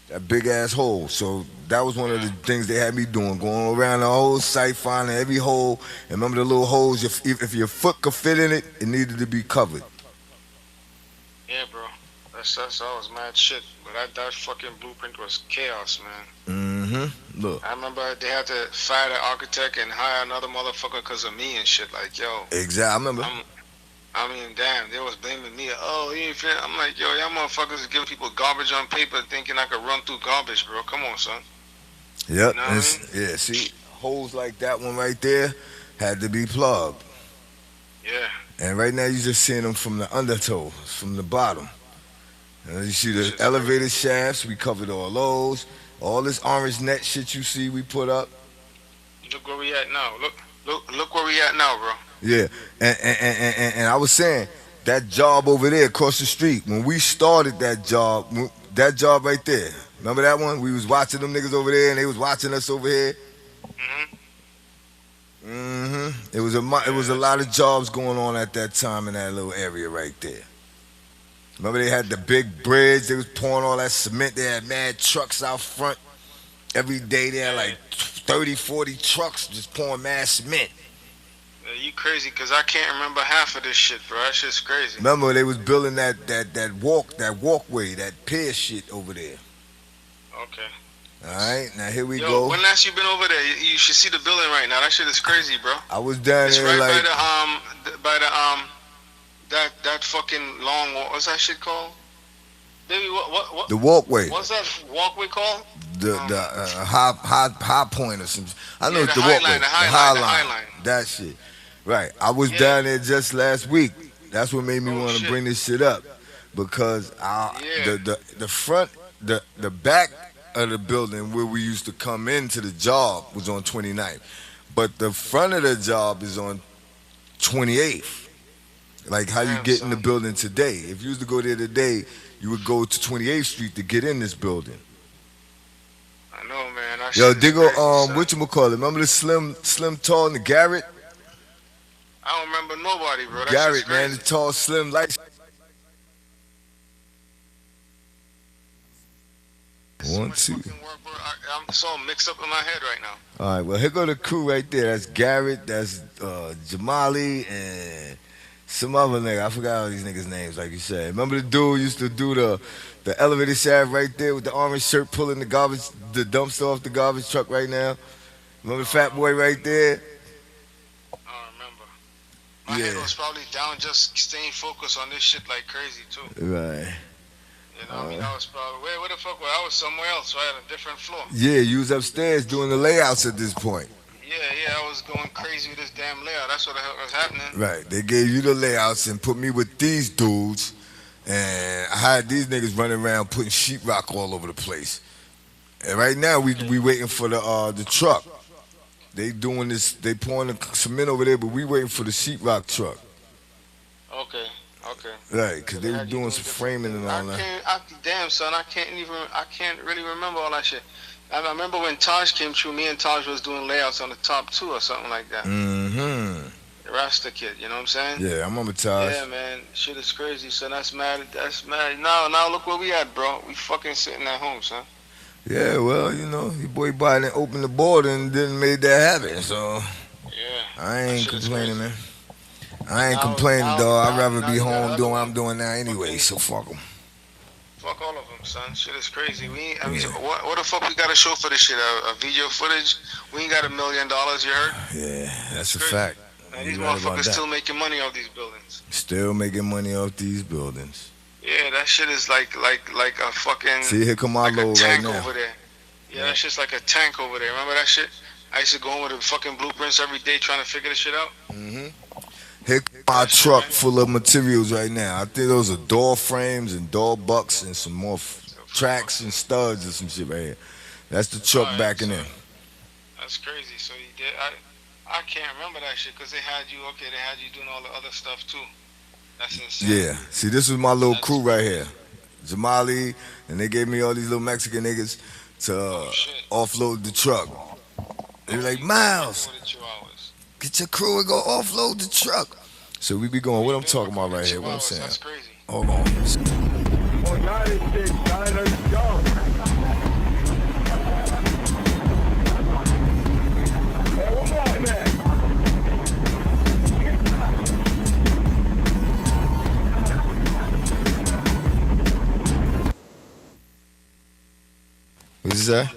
That big ass hole. So that was one of the things they had me doing, going around the whole site, finding every hole. And remember the little holes, if your foot could fit in it, it needed to be covered. Yeah, bro. That was mad shit. But that fucking blueprint was chaos, man. Mm-hmm. Look. I remember they had to fire the architect and hire another motherfucker because of me and shit. Like, yo, Exactly. I remember. I mean, damn, they was blaming me. Oh, you ain't fit. I'm like, yo, y'all motherfuckers is giving people garbage on paper thinking I could run through garbage, bro. Come on, son. Yep. You know what I Yeah, see, holes like that one right there had to be plugged. Yeah. And right now you just seeing them from the undertow, from the bottom. And you see the Shit's elevator shafts, we covered all those. All this orange net shit you see we put up. Look where we at now. Look where we at now, bro. Yeah, and I was saying, that job over there across the street, when we started that job right there, remember that one? We was watching them niggas over there and they was watching us over here. It was a lot of jobs going on at that time in that little area right there. Remember they had the big bridge. They was pouring all that cement. They had mad trucks out front every day. They had like 30, 40 trucks just pouring mad cement. Yeah, you crazy? Cause I can't remember half of this shit, bro. That shit's crazy. Remember they was building that walkway, that pier shit over there. Okay. All right, now here we Yo, go. when last you been over there? You should see the building right now. That shit is crazy, bro. I was down It's there right like by the that fucking long what's that shit called? Baby, what? the walkway, What's that walkway called? the high point or something. I know Yeah, it's the the High walkway, Line, the High the Line, the high High line, Line. that shit. Right, I was Yeah. down there just last week. That's what made me Oh, want to shit. bring this shit up because Yeah. the front the back of the building where we used to come into the job was on 29th, but the front of the job is on 28th. Like how you Damn, get in the son. building today. If you used to go there today, you would go to 28th Street to get in this building. I know, man. That Yo, shit is Diggo, crazy, son. whatchamacallit? Remember the slim, tall, and the Garrett? I don't remember nobody, bro. That Garrett, shit's man, crazy. the tall, slim, light. So One, much two. fucking work, bro. I'm so mixed up in my head right now. All right, well, here go the crew right there. That's Garrett, that's Jamali, and some other nigga. I forgot all these niggas' names, like you said. Remember the dude who used to do the elevator shaft right there with the orange shirt pulling the dumpster off the garbage truck right now? Remember the fat boy right there? I don't remember. My head Yeah. was probably down, just staying focused on this shit like crazy too. Right. You know, what I mean, I was probably where the fuck was I? Was somewhere else, right? On a different floor. Yeah, you was upstairs doing the layouts at this point. Yeah, I was going crazy with this damn layout. That's what the hell was happening. Right. They gave you the layouts and put me with these dudes, and I had these niggas running around putting sheetrock all over the place. And right now we waiting for the truck. They doing this. They pouring the cement over there, but we waiting for the sheetrock truck. Okay. Right, because they Had were you doing some different framing and things. all that. Damn, son, I can't really remember all that shit. I remember when Taj came through, me and Taj was doing layouts on the top two or something like that. Mm-hmm. The Rasta kid, you know what I'm saying? Yeah, I remember Taj. Yeah, man, shit is crazy, son. That's mad. Now look where we at, bro. We fucking sitting at home, son. Yeah, well, you know, your boy Biden opened the border and didn't make that happen, so Yeah. I ain't shit is complaining, crazy. man. I ain't Now- complaining, now- dog. I'd now- rather now be you got home another doing what one. I'm doing now anyway, Fucking- so fuck them. Fuck all of them, son. Shit is crazy. I mean, Yeah. what the fuck we got to show for this shit? A video footage? We ain't got $1 million, you heard? Yeah, that's a Crazy. fact. Man, You these right about motherfuckers that. still making money off these buildings. Still making money off these buildings. Yeah, that shit is like a fucking See, here come my like a load right tank now. over there. Yeah, that shit's like a tank over there. Remember that shit? I used to go in with the fucking blueprints every day trying to figure this shit out. Mm-hmm. Here come my truck full of materials right now. I think those are door frames and door bucks and some more tracks and studs and some shit right here. That's the truck Alright, backing so in. That's crazy. So you did. I can't remember that shit because they had you. Okay, they had you doing all the other stuff too. That's insane. Yeah. See, this was my little That's- crew right here. Jamali, and they gave me all these little Mexican niggas to shit. offload the truck. They were like, Miles, Doing the chihuahuas. get your crew and go offload the truck. So we be going, what I'm talking about right here, what I'm Chihuahuas, saying. That's crazy. Hold on. Oh, y'all ain't shit. Y'all ain't let it go. Hey, one more, man. What's that?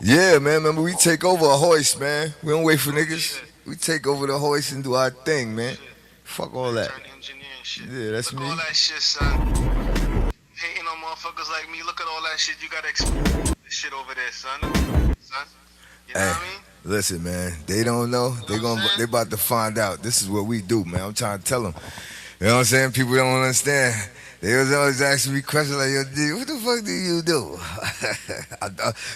Yeah, man, remember we take over a hoist, man. We don't wait for niggas. We take over the hoist and do our thing, man. Fuck all that. Turn engineer and shit. Yeah, that's Look me. all that shit, son. Hating on motherfuckers like me. Look at all that shit. You gotta experience this shit over there, son. Son. You know Hey, what I mean? listen, man. They don't know. They about to find out. This is what we do, man. I'm trying to tell them. You know what I'm saying? People don't understand. They was always asking me questions like, "Yo, D, what the fuck do you do?"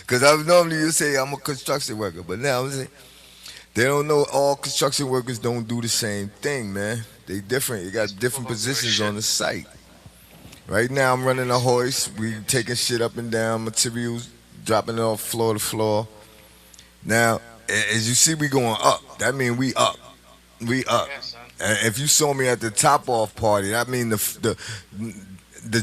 Because I normally you say I'm a construction worker, but now I'm saying they don't know all construction workers don't do the same thing, man. They different. You got different positions on the site. Right now, I'm running a hoist. We taking shit up and down, materials, dropping it off floor to floor. Now, as you see, we going up. That mean we up. We up. Yeah, son. And if you saw me at the top off party, that mean the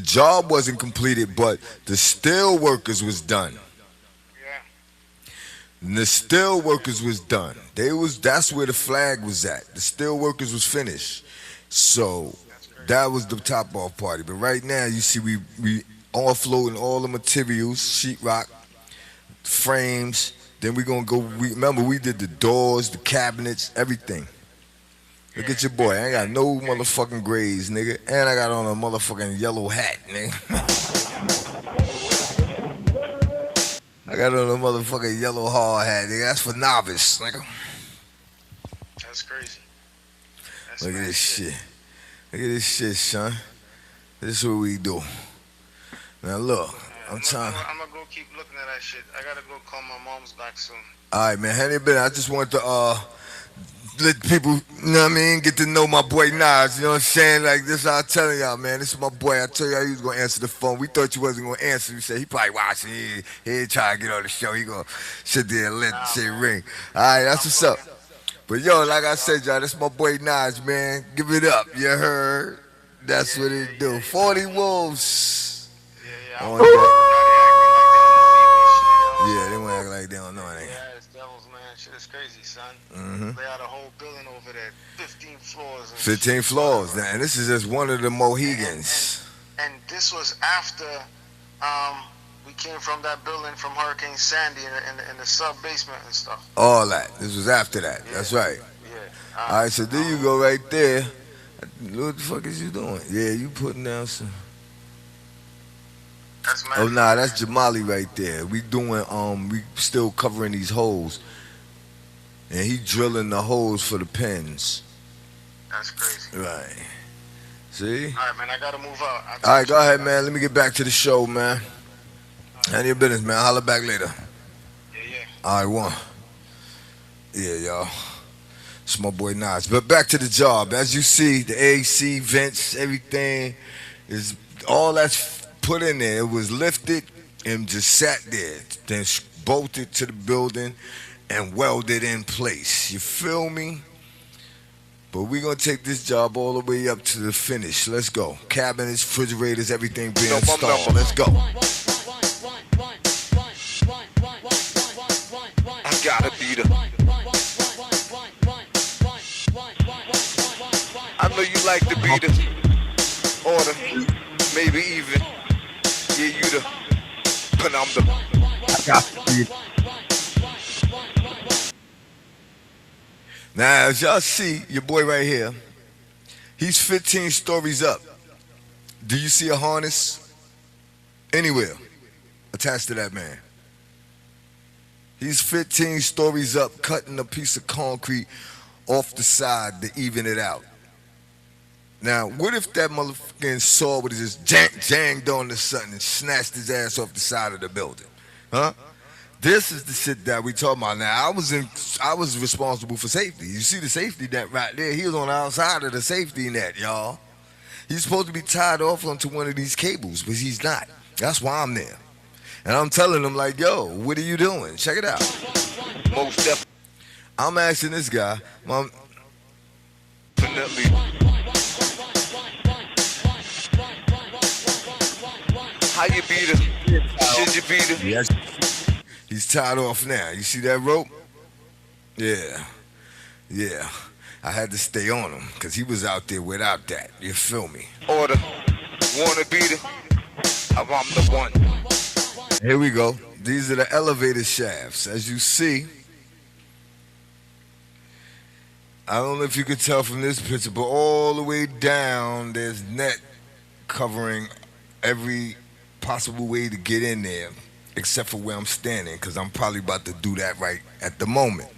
job wasn't completed, but the steel workers was done. Yeah. And the steel workers was done. That's where the flag was at. The steel workers was finished. So that was the top off party. But right now you see we offloading all the materials, sheetrock, frames. Then we gonna go. Remember we did the doors, the cabinets, everything. Look at your boy. I ain't got no motherfucking grades, nigga, and I got on a motherfucking yellow hat, nigga. I got on a motherfucking yellow hard hat, nigga. That's for novice, nigga. That's crazy. That's Look at mad this shit. Look at this shit, son. This is what we do. Now look, I'm trying. I'm gonna go keep looking at that shit. I gotta go call my mom's back soon. All right, man. Honey, I just want to let people, you know what I mean, get to know my boy Nas. You know what I'm saying? Like this, I'm telling y'all, man. This is my boy. I tell y'all, he was gonna answer the phone. We thought you wasn't gonna answer. We said he probably watching. He ain't trying to get on the show. He gonna sit there and let shit ring. All right, that's what's up. But yo, like I said, y'all, this my boy Nas, man. Give it up. You heard? That's what it do. 40 Wolves. Yeah. On They they want to act like they don't know anything. Yeah, it's devils, man. Shit is crazy, son. Mm-hmm. They had a whole building over there, 15 floors. And 15 shit. floors. Now, and this is just one of the Mohegans. And this was after we came from that building from Hurricane Sandy in the sub basement and stuff. All that. This was after that. That's right. Yeah. All right, so there you go right there. What the fuck is you doing? Yeah, you putting down some. That's mad. Oh nah, that's Jamali right there. We doing we still covering these holes. And he drilling the holes for the pins. That's crazy. Right. See? All right, man. I gotta move out. All right, go ahead, man. Let me get back to the show, man. Handle your business, man. Holla back later. Yeah. All right, one. Yeah, y'all. It's my boy Nas. But back to the job. As you see, the AC, vents, everything is all that's put in there. It was lifted and just sat there. Then bolted to the building and welded in place. You feel me? But we're going to take this job all the way up to the finish. Let's go. Cabinets, refrigerators, everything being installed. Let's go. I gotta be the. I know you like to be the order, maybe even, yeah, you the, but I'm the. I got to be. Now, as y'all see, your boy right here, he's 15 stories up. Do you see a harness anywhere attached to that man? He's 15 stories up, cutting a piece of concrete off the side to even it out. Now, what if that motherfucking saw would have just janged on the something and snatched his ass off the side of the building? Huh? This is the shit that we talking about now. I was responsible for safety. You see the safety net right there? He was on the outside of the safety net, y'all. He's supposed to be tied off onto one of these cables, but he's not. That's why I'm there. And I'm telling him like, yo, what are you doing? Check it out. Most definitely. I'm asking this guy, Mom. How you be the? Should you be the? Yes. He's tied off now. You see that rope? Yeah. I had to stay on him because he was out there without that. You feel me? Order. Wanna be the? I'm the one. Here we go. These are the elevator shafts. As you see, I don't know if you can tell from this picture, but all the way down, there's net covering every possible way to get in there, except for where I'm standing, because I'm probably about to do that right at the moment.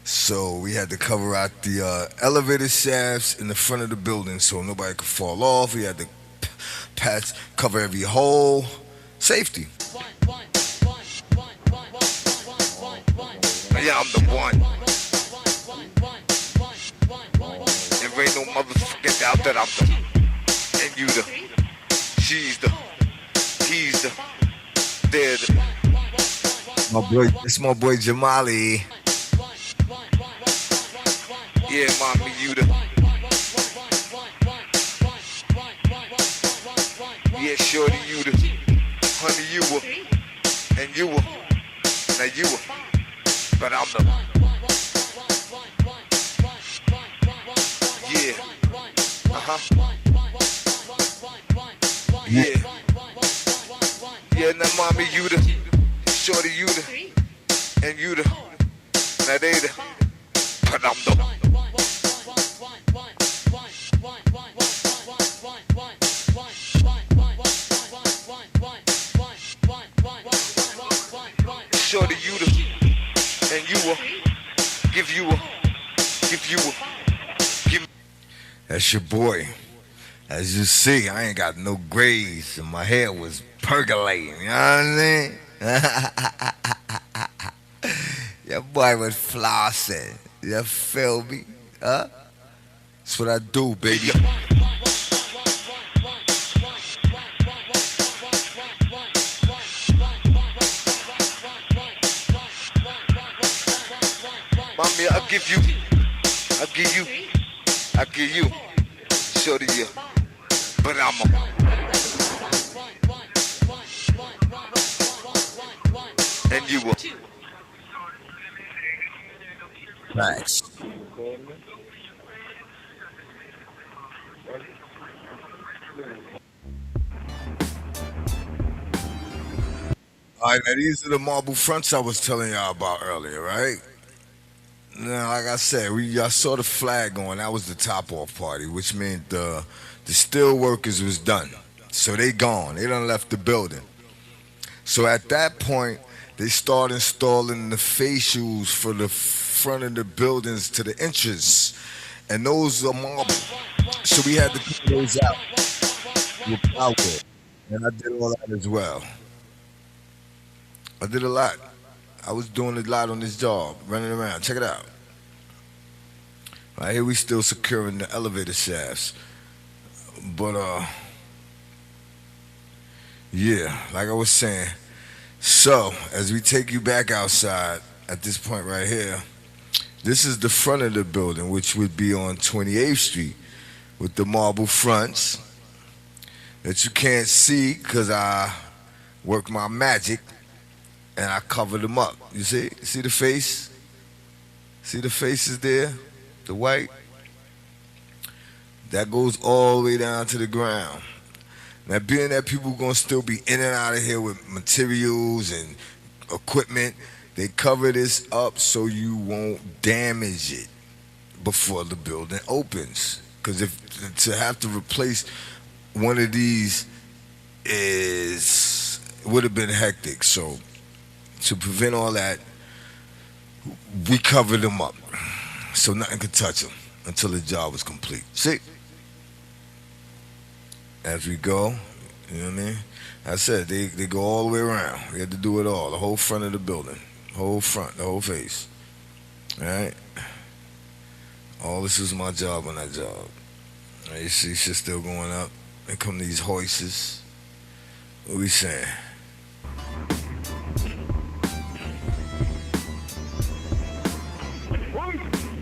So we had to cover out the elevator shafts in the front of the building so nobody could fall off. We had to cover every hole. Safety. Yeah, I'm the one. There ain't no motherfucking doubt that I'm the. And you the. She's the. He's the. They're the. My boy, it's my boy Jamali. Yeah, mommy, you the. Yeah, shorty, you the. Honey, you were. And you were. Now you were. But I'm the. Yeah. Yeah. Yeah, now mommy, you the. Shorty, you the. And you the. Now they the. But I'm the. Shorty, you the. And you a. Give you a. Give you a. Give. That's your boy. As you see, I ain't got no grades and my hair was percolating, you know what I'm saying? Your boy was flossing. You feel me? Huh? That's what I do, baby. Mommy, I'll give you. I'll give you. I'll give you. Shorty, you. But I'm a. And you were. Facts. All right, now these are the marble fronts I was telling y'all about earlier, right? Now, like I said, y'all saw the flag going. That was the top off party, which meant the steel workers was done. So they gone. They done left the building. So at that point, they start installing the facials for the front of the buildings to the entrance, and those are marble. So we had to put those out with power, and I did all that as well. I did a lot. I was doing a lot on this job, running around. Check it out. Right here, we still securing the elevator shafts, but yeah, like I was saying. So as we take you back outside at this point right here, this is the front of the building, which would be on 28th Street, with the marble fronts that you can't see because I work my magic. And I covered them up. You see? See the face? See the faces there? The white? That goes all the way down to the ground. Now, being that people going to still be in and out of here with materials and equipment, they cover this up so you won't damage it before the building opens. Because if to have to replace one of these would have been hectic. So to prevent all that, we covered them up so nothing could touch them until the job was complete. See? As we go, you know what I mean? I said they go all the way around. We had to do it all, the whole front of the building, whole front, the whole face. All right? All this is my job on that job. You see shit still going up. Then come these hoists. What we saying?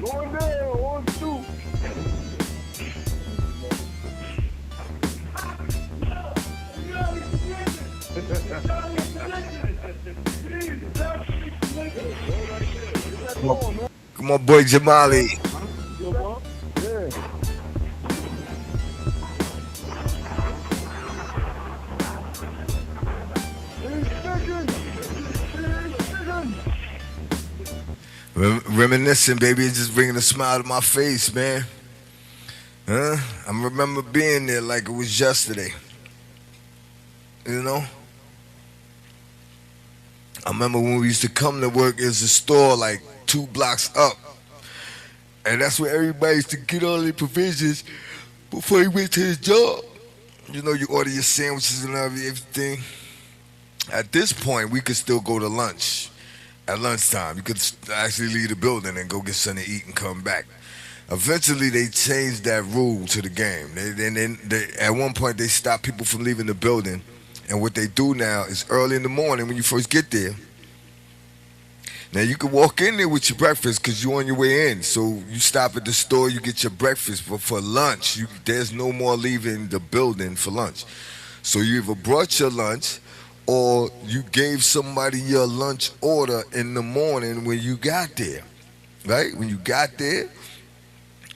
Going down, 1, 2. Come on, boy Jamali. Yeah. Reminiscing, baby, it's just bringing a smile to my face, man. Huh? I remember being there like it was yesterday. You know? I remember when we used to come to work, there's a store like 2 blocks up. And that's where everybody used to get all their provisions before he went to his job. You know, you order your sandwiches and everything. At this point, we could still go to lunch. At lunchtime, you could actually leave the building and go get something to eat and come back. Eventually, they changed that rule to the game. At one point, they stopped people from leaving the building. And what they do now is early in the morning when you first get there, Now you can walk in there with your breakfast because you're on your way in. So you stop at the store, you get your breakfast. But for lunch, there's no more leaving the building for lunch. So you either brought your lunch or you gave somebody your lunch order in the morning when you got there. Right? When you got there,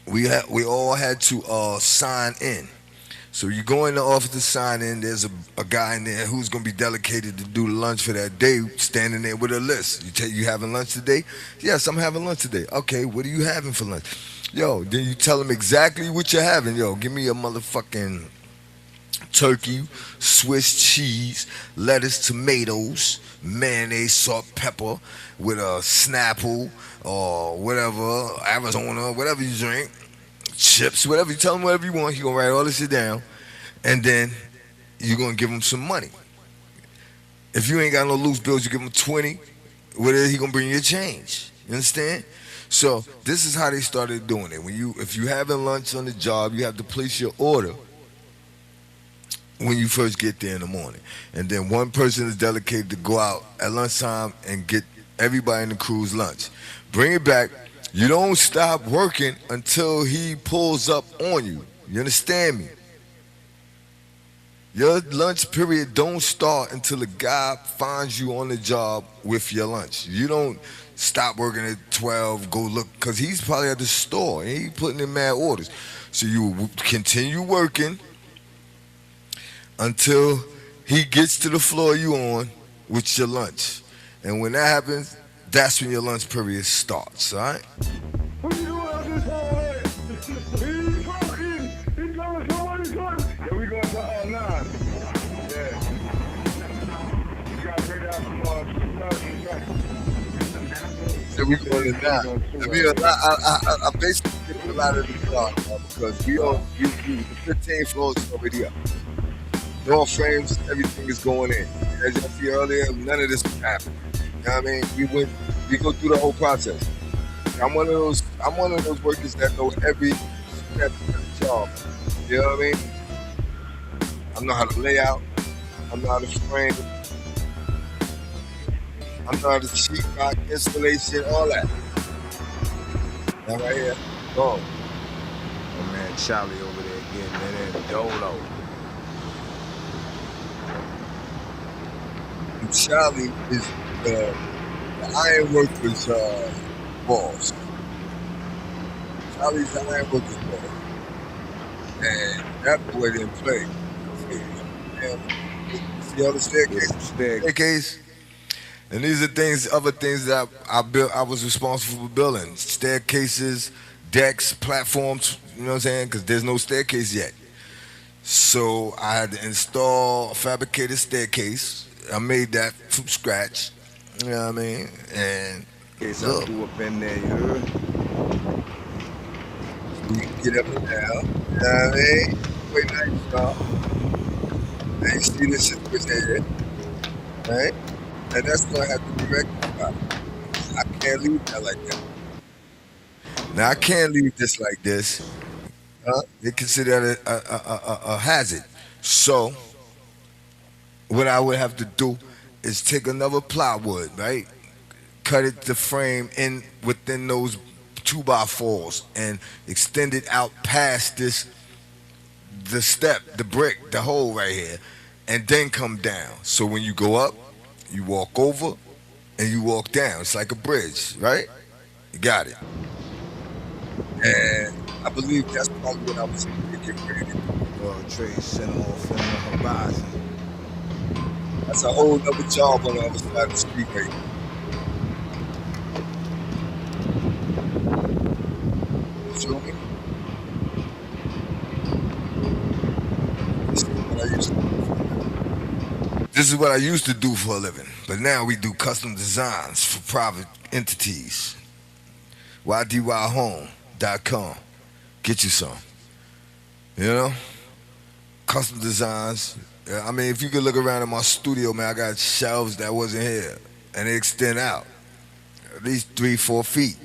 we all had to sign in. So you go in the office to sign in. There's a guy in there who's gonna be delegated to do the lunch for that day, standing there with a list. You having lunch today? Yes, I'm having lunch today. Okay, what are you having for lunch? Yo, then you tell him exactly what you're having. Yo, give me a motherfucking turkey, Swiss cheese, lettuce, tomatoes, mayonnaise, salt, pepper, with a Snapple or whatever, Arizona, whatever you drink, chips, whatever. You tell him whatever you want. He gonna write all this shit down, and then you're gonna give him some money. If you ain't got no loose bills, you give him 20. What is he gonna bring you a change? You understand? So this is how they started doing it. If you having lunch on the job, you have to place your order when you first get there in the morning. And then one person is dedicated to go out at lunchtime and get everybody in the crew's lunch. Bring it back. You don't stop working until he pulls up on you. You understand me? Your lunch period don't start until the guy finds you on the job with your lunch. You don't stop working at 12, go look, because he's probably at the store and he putting in mad orders. So you continue working until he gets to the floor you on with your lunch. And when that happens, that's when your lunch period starts, all right? What you doing out this hallway? He's talking. He's going somebody's going. Yeah, we going to all nine. Yeah. You got to bring out So we going to nine. I mean, I basically get a lot of the car because we 15 floors already up. Door frames, everything is going in. As y'all see earlier, none of this happened. You know what I mean? We go through the whole process. I'm one of those workers that know every step of the job. You know what I mean? I know how to lay out. I know how to frame. I know how to sheet rock, installation, all that. Now right here, go. My man Charlie over there getting it in dolo. Charlie is the ironworkers' boss. Charlie's the ironworkers' boss. And that boy didn't play. See all the staircase? And these are other things that I built. I was responsible for building. Staircases, decks, platforms, you know what I'm saying? Because there's no staircase yet. So I had to install a fabricated staircase. I made that from scratch. You know what I mean? And Case I threw up in there, you heard? You can get up and down. You know what I mean? Wait, nice, y'all. Now you see this shit with head. Right? And that's gonna have to be rectified. I can't leave that like that. Now I can't leave this like this. They consider it a hazard. So what I would have to do is take another plywood, right? Cut it to frame in within those 2x4s and extend it out past the step, the brick, the hole right here, and then come down. So when you go up, you walk over and you walk down. It's like a bridge, right? You got it. And I believe that's probably what I was getting ready to do. World Trade Center off in the horizon. That's a whole other job on the other side of the street right now. You feel me? This is what I used to do for a living. But now we do custom designs for private entities. YDYHome.com. Get you some. You know? Custom designs. I mean, if you could look around in my studio, man, I got shelves that wasn't here. And they extend out. At least 3-4 feet.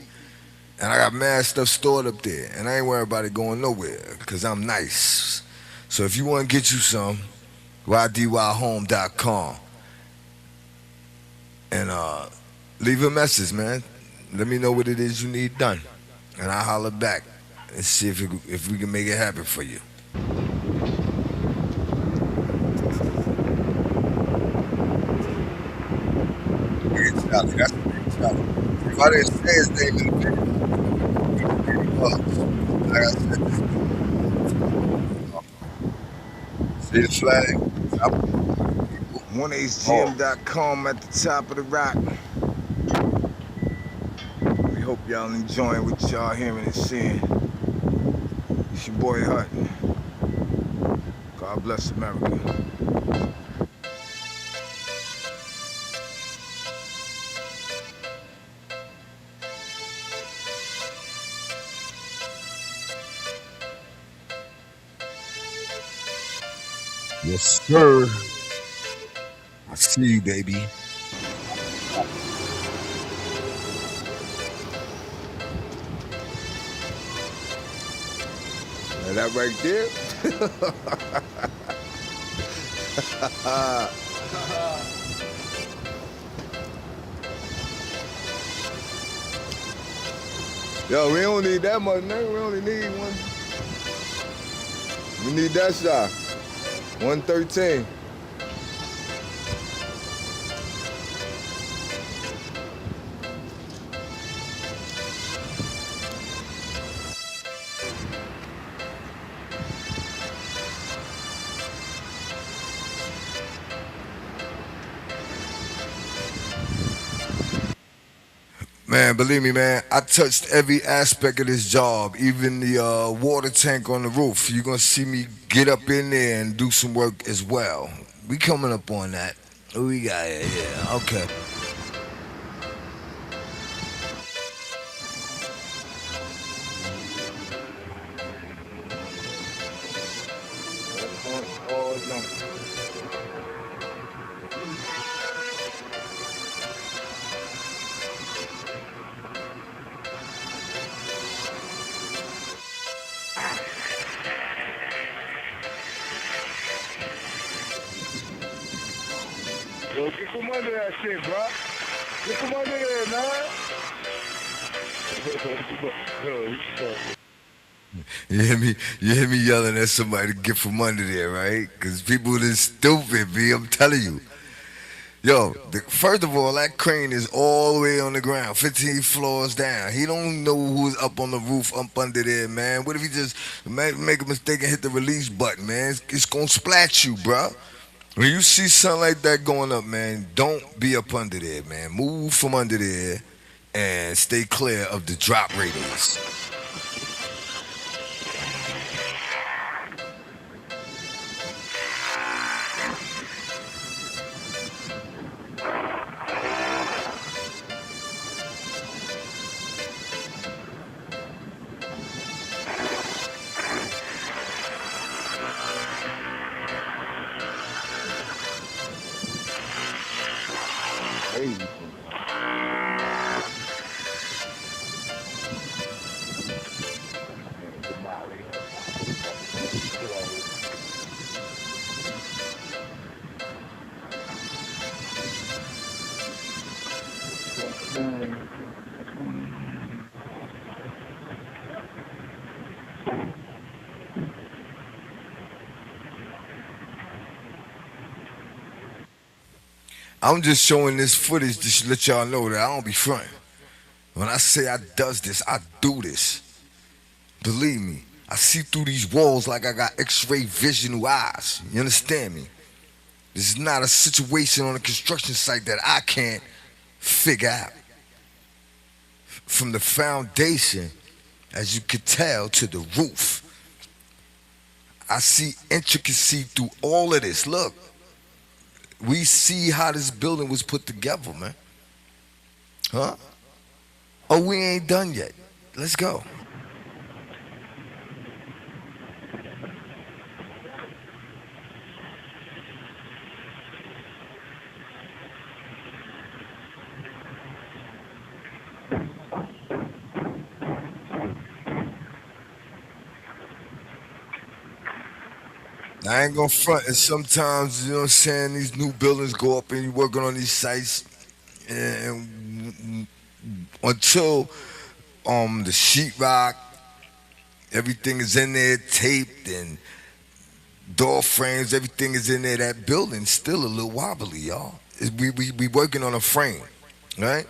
And I got mad stuff stored up there. And I ain't worried about it going nowhere. Because I'm nice. So if you want to get you some, YDYHome.com. And Leave a message, man. Let me know what it is you need done, and I'll holler back and see if we can make it happen for you. Big Charlie, that's Big Charlie. If I didn't say his name in the video, he was. Like I said, this see the flag? Top of the people. 1HGM.com at the top of the rock. We hope y'all enjoying what y'all hearing and seeing. It's your boy Hut. God bless America. Yes, sir. I see you, baby. Now that right there. Yo, we don't need that much, man. We only need one. We need that shot. 113. Man, believe me, man, I touched every aspect of this job, even the water tank on the roof. You're gonna see me get up in there and do some work as well. We coming up on that. What we got here? Yeah, okay. Yo, get from under that shit, bro. Get from under there, man. You hear me? You hear me yelling at somebody to get from under there, right? Because people is stupid, B. I'm telling you. Yo, first of all, that crane is all the way on the ground, 15 floors down. He don't know who's up on the roof, up under there, man. What if he just make a mistake and hit the release button, man? It's gonna splat you, bruh. When you see something like that going up, man, don't be up under there, man. Move from under there and stay clear of the drop radius. I'm just showing this footage to let y'all know that I don't be fronting. When I say I does this, I do this. Believe me, I see through these walls like I got X-ray vision eyes. You understand me? This is not a situation on a construction site that I can't figure out. From the foundation, as you could tell, to the roof, I see intricacy through all of this. Look, we see how this building was put together, man. Huh? Oh, we ain't done yet. Let's go. I ain't gonna front, and sometimes, you know what I'm saying, these new buildings go up and you're working on these sites, and until the sheetrock, everything is in there taped and door frames, everything is in there. That building's still a little wobbly, y'all. We working on a frame, right?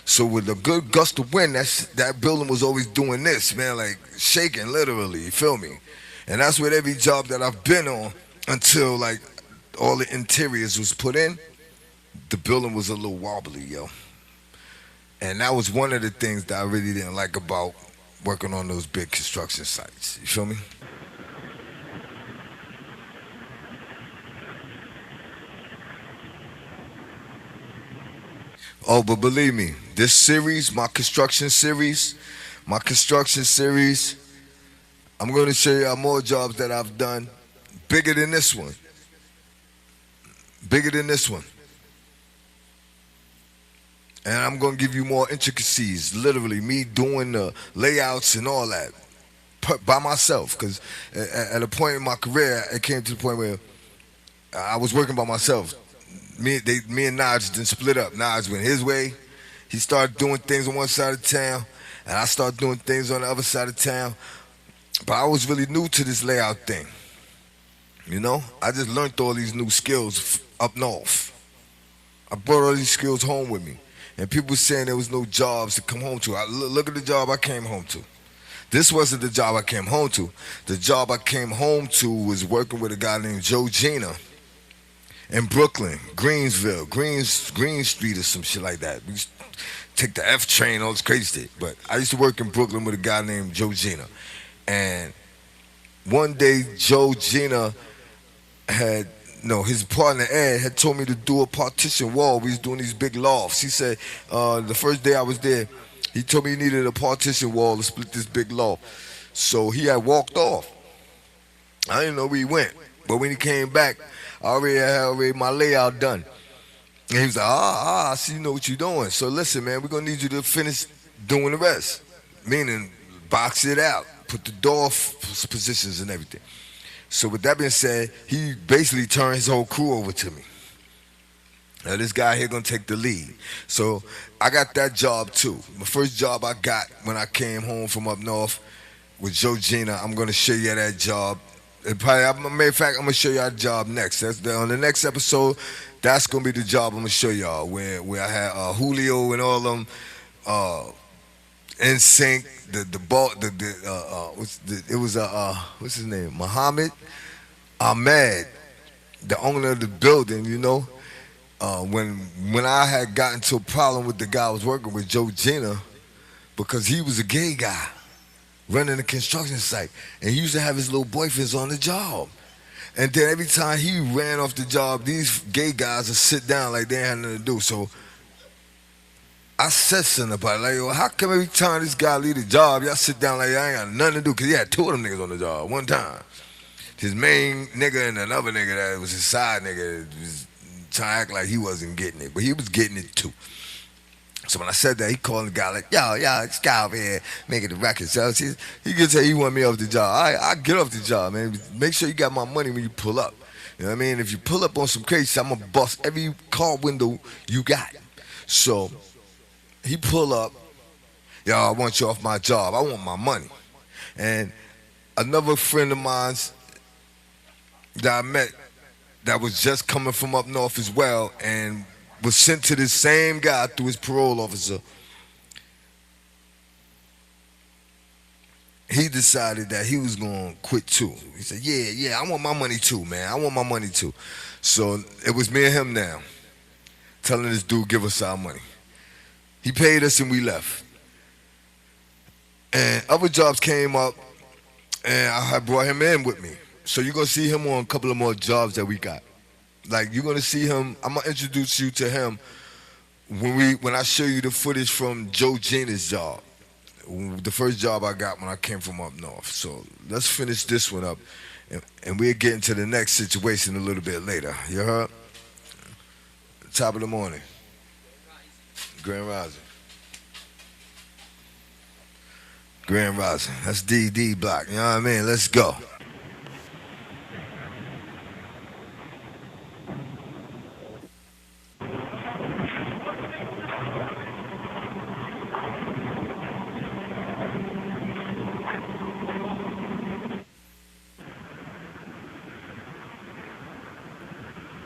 So with a good gust of wind, that building was always doing this, man, like shaking literally. You feel me? And that's with every job that I've been on until like all the interiors was put in. The building was a little wobbly, yo. And that was one of the things that I really didn't like about working on those big construction sites. You feel me? Oh, but believe me, this series, my construction series, I'm going to show you more jobs that I've done bigger than this one. Bigger than this one. And I'm going to give you more intricacies, literally, me doing the layouts and all that by myself. Because at a point in my career, it came to the point where I was working by myself. Me and Naj didn't split up. Naj went his way. He started doing things on one side of town, and I started doing things on the other side of town. But I was really new to this layout thing. You know, I just learned all these new skills up north. I brought all these skills home with me. And people saying there was no jobs to come home to. Look at the job I came home to. This wasn't the job I came home to. The job I came home to was working with a guy named Joe Gina in Brooklyn, Greensville, Green Street or some shit like that. We used to take the F train, all this crazy shit. But I used to work in Brooklyn with a guy named Joe Gina. And one day Joe Gina his partner Ed had told me to do a partition wall. We was doing these big lofts. He said the first day I was there, he told me he needed a partition wall to split this big loft. So he had walked off. I didn't know where he went. But when he came back, I already had my layout done. And he was like, I see you know what you're doing. So listen, man, we're going to need you to finish doing the rest. Meaning, box it out, put the door positions and everything. So with that being said, he basically turned his whole crew over to me. Now this guy here gonna take the lead. So I got that job too. My first job I got when I came home from up north with Joe Gina. I'm gonna show you that job. And probably, matter of fact, I'm gonna show you our job next. On the next episode. That's gonna be the job I'm gonna show y'all. Where I had Julio and all them. In sync, what's his name? Muhammad Ahmed, the owner of the building, you know. When I had gotten to a problem with the guy I was working with, Joe Gina, because he was a gay guy running a construction site, and he used to have his little boyfriends on the job. And then every time he ran off the job, these gay guys would sit down like they had nothing to do. So I said something about it, like, yo, how come every time this guy leave the job, y'all sit down like I ain't got nothing to do? Because he had two of them niggas on the job one time. His main nigga and another nigga that was his side nigga was trying to act like he wasn't getting it, but he was getting it too. So when I said that, he called the guy like, yo, this guy over here making the records. So he could say he want me off the job. I get off the job, man. Make sure you got my money when you pull up. You know what I mean? If you pull up on some crazy shit, I'm going to bust every car window you got. So he pull up, yo, I want you off my job. I want my money. And another friend of mine's that I met that was just coming from up north as well and was sent to the same guy through his parole officer. He decided that he was going to quit too. He said, yeah, I want my money too, man. I want my money too. So it was me and him now telling this dude, give us our money. He paid us and we left. And other jobs came up and I had brought him in with me. So you're going to see him on a couple of more jobs that we got. Like, you're going to see him, I'm going to introduce you to him when I show you the footage from Joe Gina's job. The first job I got when I came from up north. So let's finish this one up and we'll get into the next situation a little bit later. You heard? Top of the morning. Grand Rising. Grand Rising. That's D Block. You know what I mean? Let's go.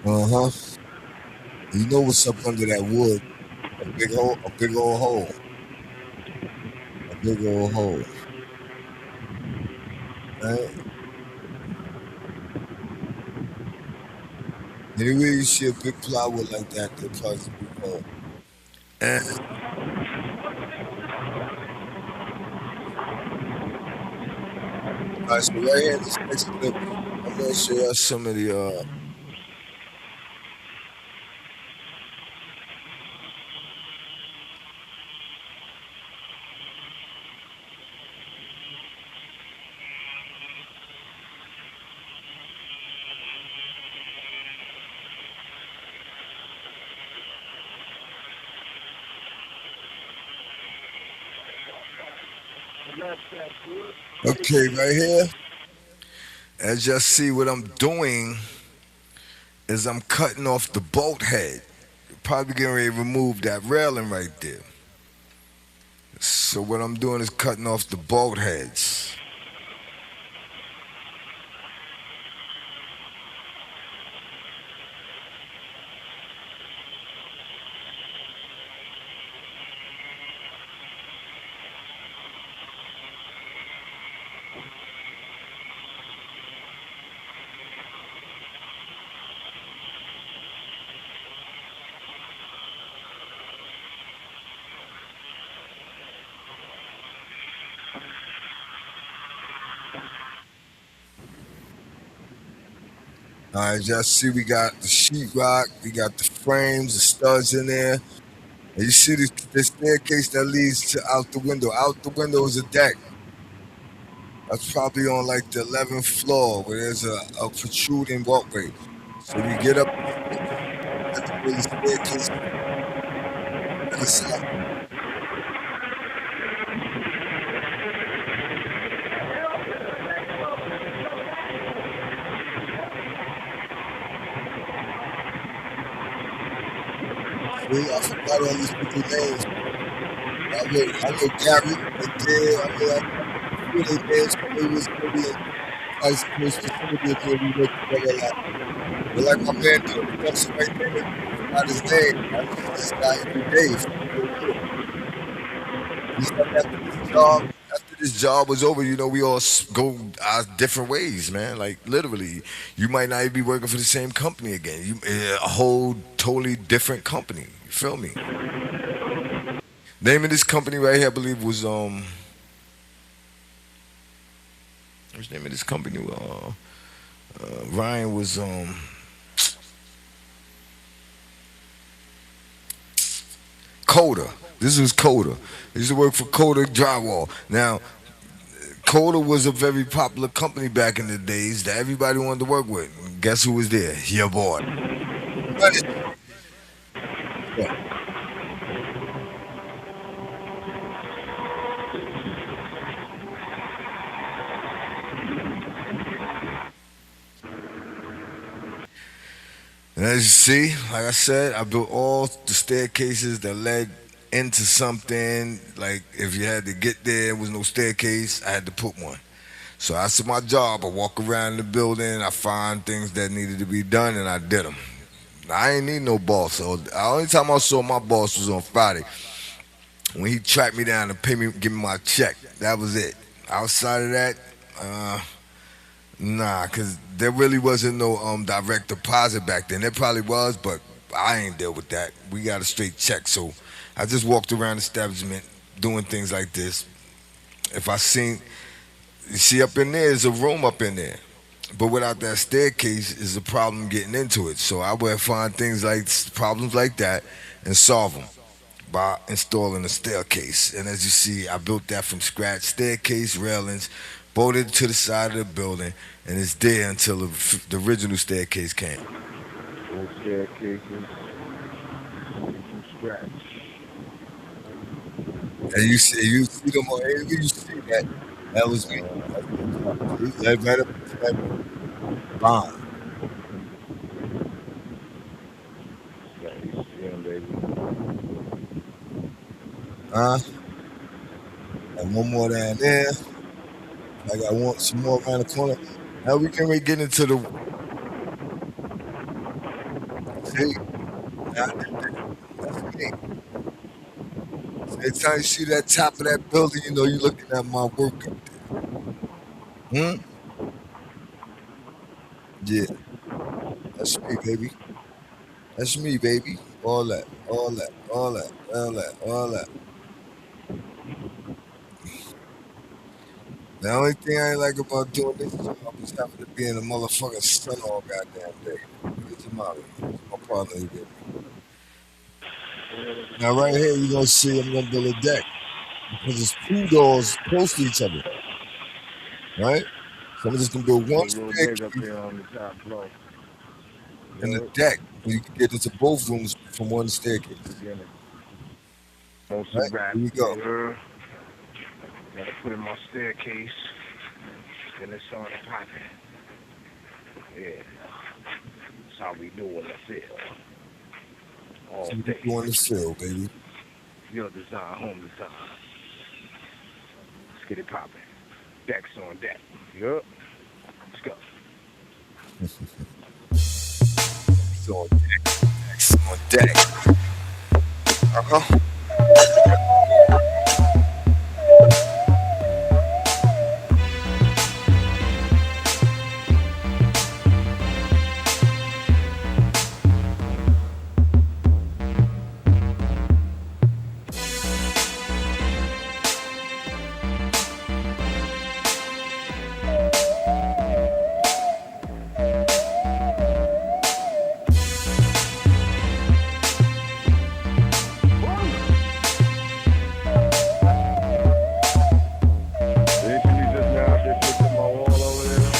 Uh-huh. You know what's up under that wood? A big old hole. A big old hole. Right? Anywhere you see a big plywood like that, there probably a big hole. And all right, so right here in this next clip, I'm gonna show you some of the okay, right here. As y'all see, what I'm doing is I'm cutting off the bolt head. Probably getting ready to remove that railing right there. So what I'm doing is cutting off the bolt heads. All right, y'all see we got the sheetrock, we got the frames, the studs in there. And you see the staircase that leads to out the window. Out the window is a deck. That's probably on like the 11th floor where there's a protruding walkway. So we get up, got to build the staircase to the side. See, I forgot all these people's names. I know Gary right there. I know a few of their names. They was maybe in Christ Church facility where we worked together a lot. But like my man doing production right there, I forgot his name. I see this guy every day from Fort Wood. He's like after this job was over, you know, we all go our different ways, man. Like literally, you might not even be working for the same company again. A whole totally different company. You feel me? Name of this company right here, I believe, was what's the name of this company? Ryan was Coda. This was Coda. I used to work for Coda Drywall. Now, Coda was a very popular company back in the days that everybody wanted to work with. Guess who was there? Your boy. Yeah. And as you see, like I said, I built all the staircases that led into something. Like if you had to get there was no staircase, I had to put one. So that's my job. I walk around the building, I find things that needed to be done, and I did them. I ain't need no boss. So the only time I saw my boss was on Friday when he tracked me down and give me my check. That was it. Outside of that, nah, cause there really wasn't no direct deposit back then. There probably was, but I ain't deal with that. We got a straight check, so I just walked around the establishment doing things like this. If I seen, you see up in there is a room up in there, but without that staircase is a problem getting into it. So I would find things like problems like that and solve them by installing a staircase. And as you see, I built that from scratch. Staircase, railings, bolted to the side of the building, and it's there until the original staircase came. Full staircases from scratch. And you see them on every you see that. That was me. That right up to that bond. Got HCM, baby. And one more down there. I got some more around the corner. Now we can really get into the See, that's me. Every time you see that top of that building, you know you're looking at my work up there. Hmm? Yeah, that's me, baby. That's me, baby. All that, all that, all that, all that, all that. The only thing I ain't like about doing this job is having to be in the motherfucking sun all goddamn day. Where's your mommy? Where's my partner here, baby? Now, right here, you're gonna see I'm gonna build a deck because it's two doors close to each other, right? So I'm just gonna build one It's real big up staircase here on the top floor. and a Yup. deck where you can get into both rooms from one staircase. Beginning. Mostly Right? rap. Here we go. Yeah. Gotta put in my staircase. Then it's on the popping. Yeah. That's how we do in the field. All So we day. can go in the field, baby. Your design, home design. Let's get it popping. Decks on deck. Yup. Let's go. It's on deck. It's on deck. Uh-huh. Literally just now, just looked at my wall over there.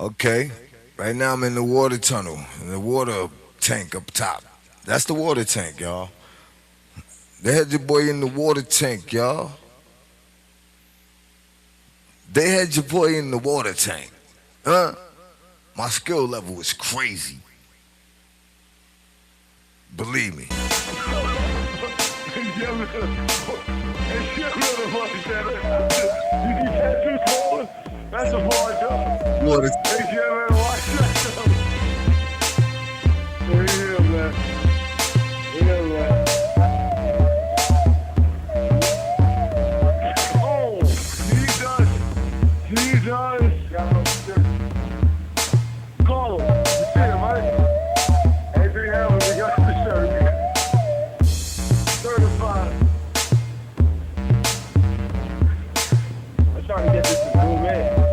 Okay. Right now I'm in the water tunnel, in the water tank up top. That's the water tank, y'all. They had your boy in the water tank, y'all. They had your boy in the water tank. Huh? My skill level is crazy. Believe me. That's a hard job. Water Hey, yeah, man, watch that. Yeah, man. Yeah, man. Oh, Jesus. Call him. You see him, right? Every hour we got the shirt. Certified. I'm trying to get this to Blue Man.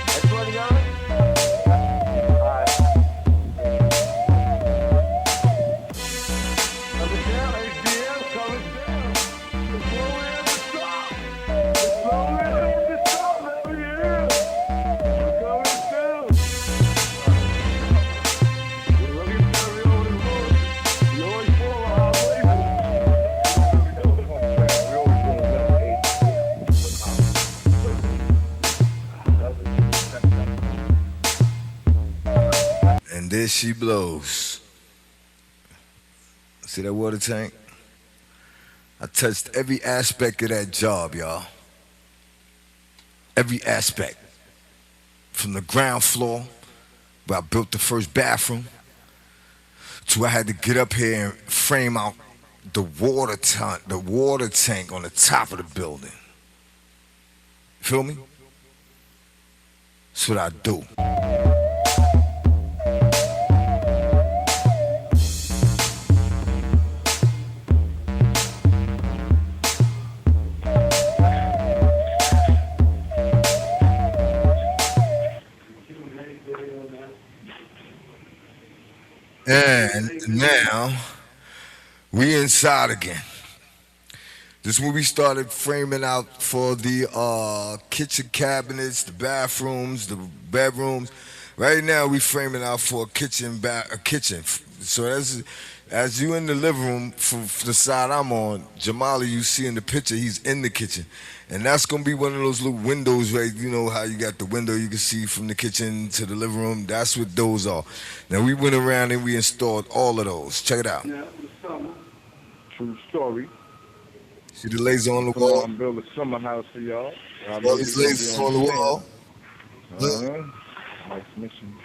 That's 29? Alright. Coming down, HBM, coming down. It's slowly at the top. It's slowly at the top, baby, yeah. Coming down. We're looking down the old road. You always follow our way. We always going down 8. and there she blows. See that water tank? I touched every aspect of that job, y'all. Every aspect. From the ground floor, where I built the first bathroom, to I had to get up here and frame out the water tank on the top of the building. Feel me? That's what I do. And now we inside again. This when we started framing out for the kitchen cabinets, the bathrooms, the bedrooms. Right now we framing out for a kitchen. So as you in the living room for the side I'm on, Jamali, you see in the picture, he's in the kitchen. And that's gonna be one of those little windows, right? You know how you got the window you can see from the kitchen to the living room? That's what those are. Now we went around and we installed all of those. Check it out. Yeah, true story. See the laser on the Come on, wall? I'm building a summer house for y'all. All these lasers on the wall. Uh-huh. Nice mission.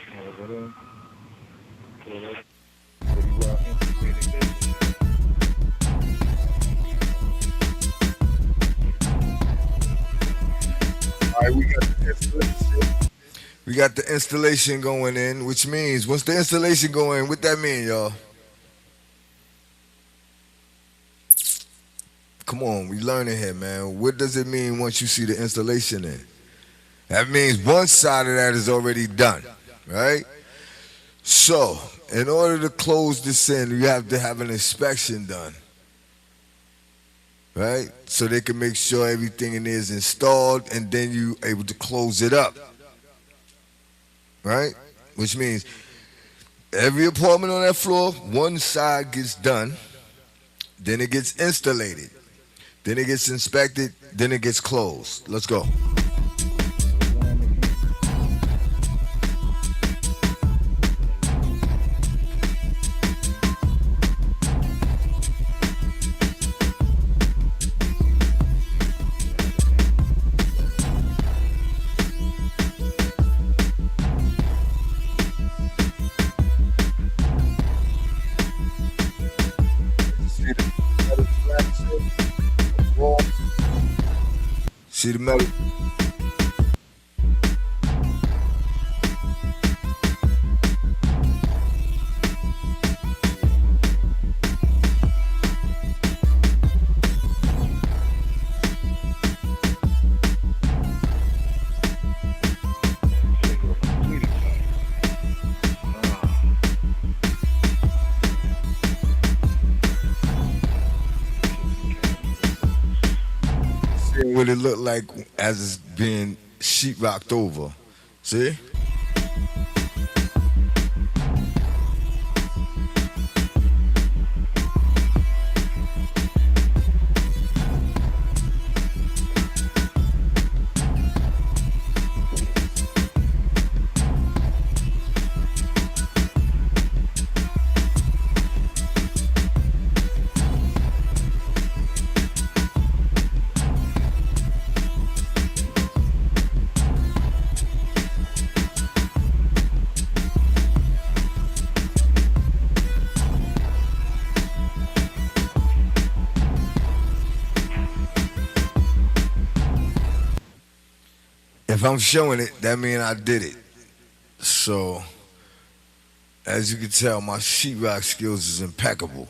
All right, we got the installation going in, which means once the installation going in, what that mean, y'all? Come on, we learning here, man. What does it mean once you see the installation in? That means one side of that is already done, right? So, in order to close this in, you have to have an inspection done, right? So they can make sure everything in there is installed, and then you able to close it up, right? Which means every apartment on that floor, one side gets done, then it gets installated, then it gets inspected, then it gets closed. Let's go. See the metal? What it look like as it's being sheetrocked over. See? If I'm showing it, that means I did it. So, as you can tell, my sheetrock skills is impeccable.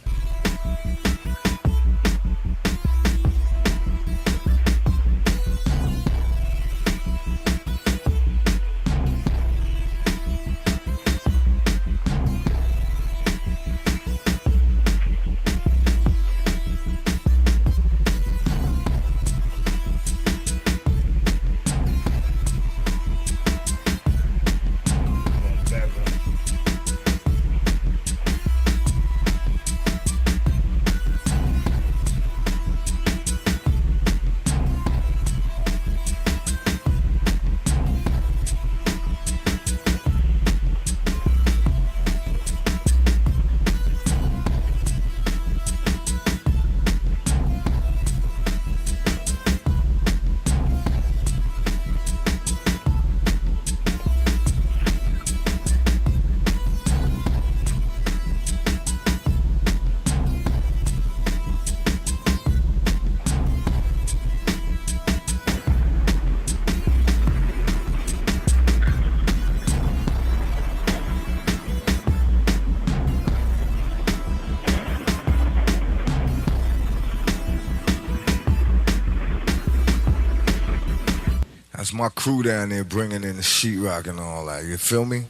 That's my crew down there bringing in the sheetrock and all that. You feel me?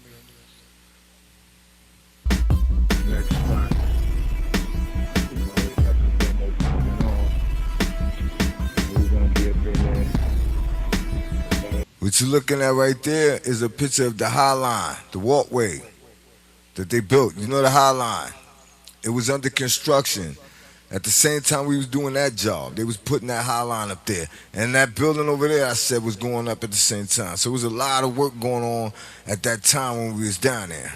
Next time. You know, we got the demo popping on. What you're looking at right there is a picture of the High Line, the walkway that they built. You know the High Line. It was under construction. At the same time we was doing that job, they was putting that High Line up there. And that building over there, I said, was going up at the same time. So it was a lot of work going on at that time when we was down there.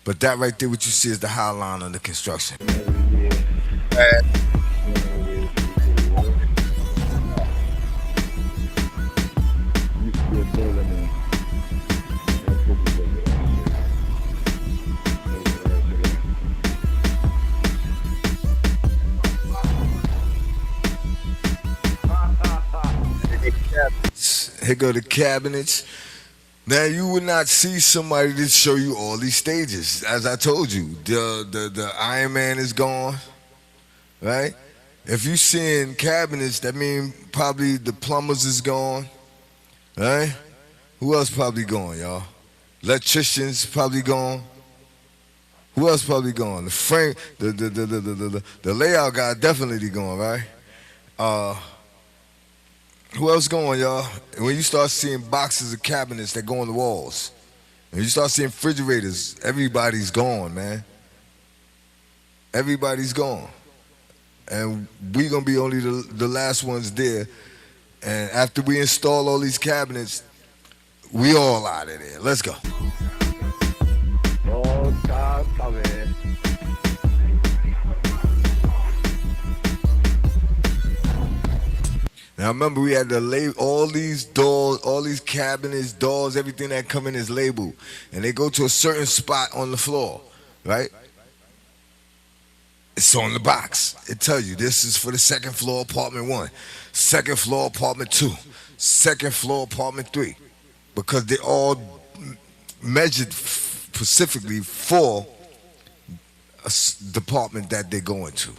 But that right there, what you see is the High Line under construction. Here go the cabinets. Now you would not see somebody to show you all these stages. As I told you, the Iron Man is gone, right? If you seeing cabinets, that mean probably the plumbers is gone, right? Who else probably gone, y'all? Electricians probably gone. Who else probably gone? The frame, the layout guy definitely gone, right? Who else going, y'all? And when you start seeing boxes of cabinets that go on the walls, and you start seeing refrigerators, everybody's gone, man. Everybody's gone. And we gonna be only the last ones there. And after we install all these cabinets, we all out of there. Let's go. Now remember, we had to label all these doors, all these cabinets, doors, everything that come in is labeled, and they go to a certain spot on the floor, right? It's on the box. It tells you this is for the second floor, apartment 1, second floor, apartment 2, second floor, apartment 3, because they're all measured specifically for a department that they go into.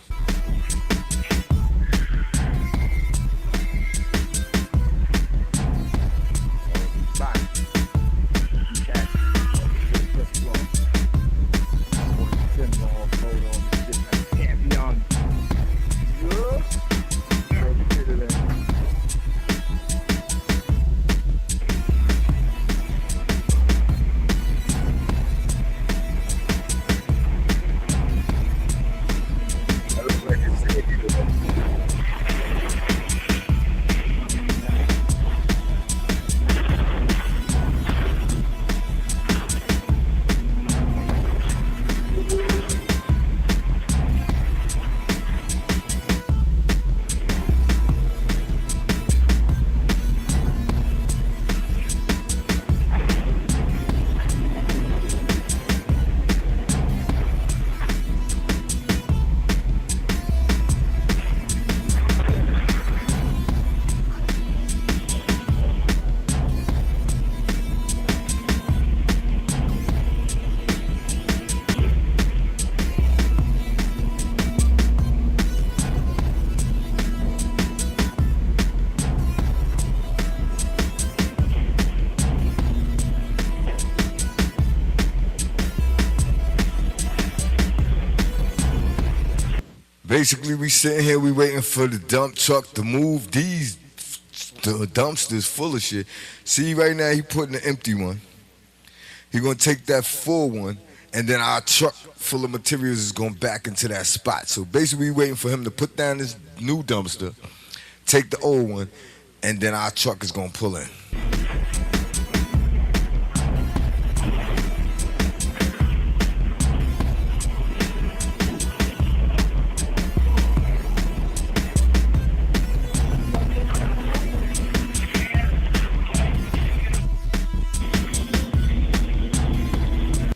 Basically, we sitting here, we waiting for the dump truck to move these the dumpsters full of shit. See, right now he putting the empty one. He gonna take that full one, and then our truck full of materials is going back into that spot. So basically, we waiting for him to put down this new dumpster, take the old one, and then our truck is gonna pull in.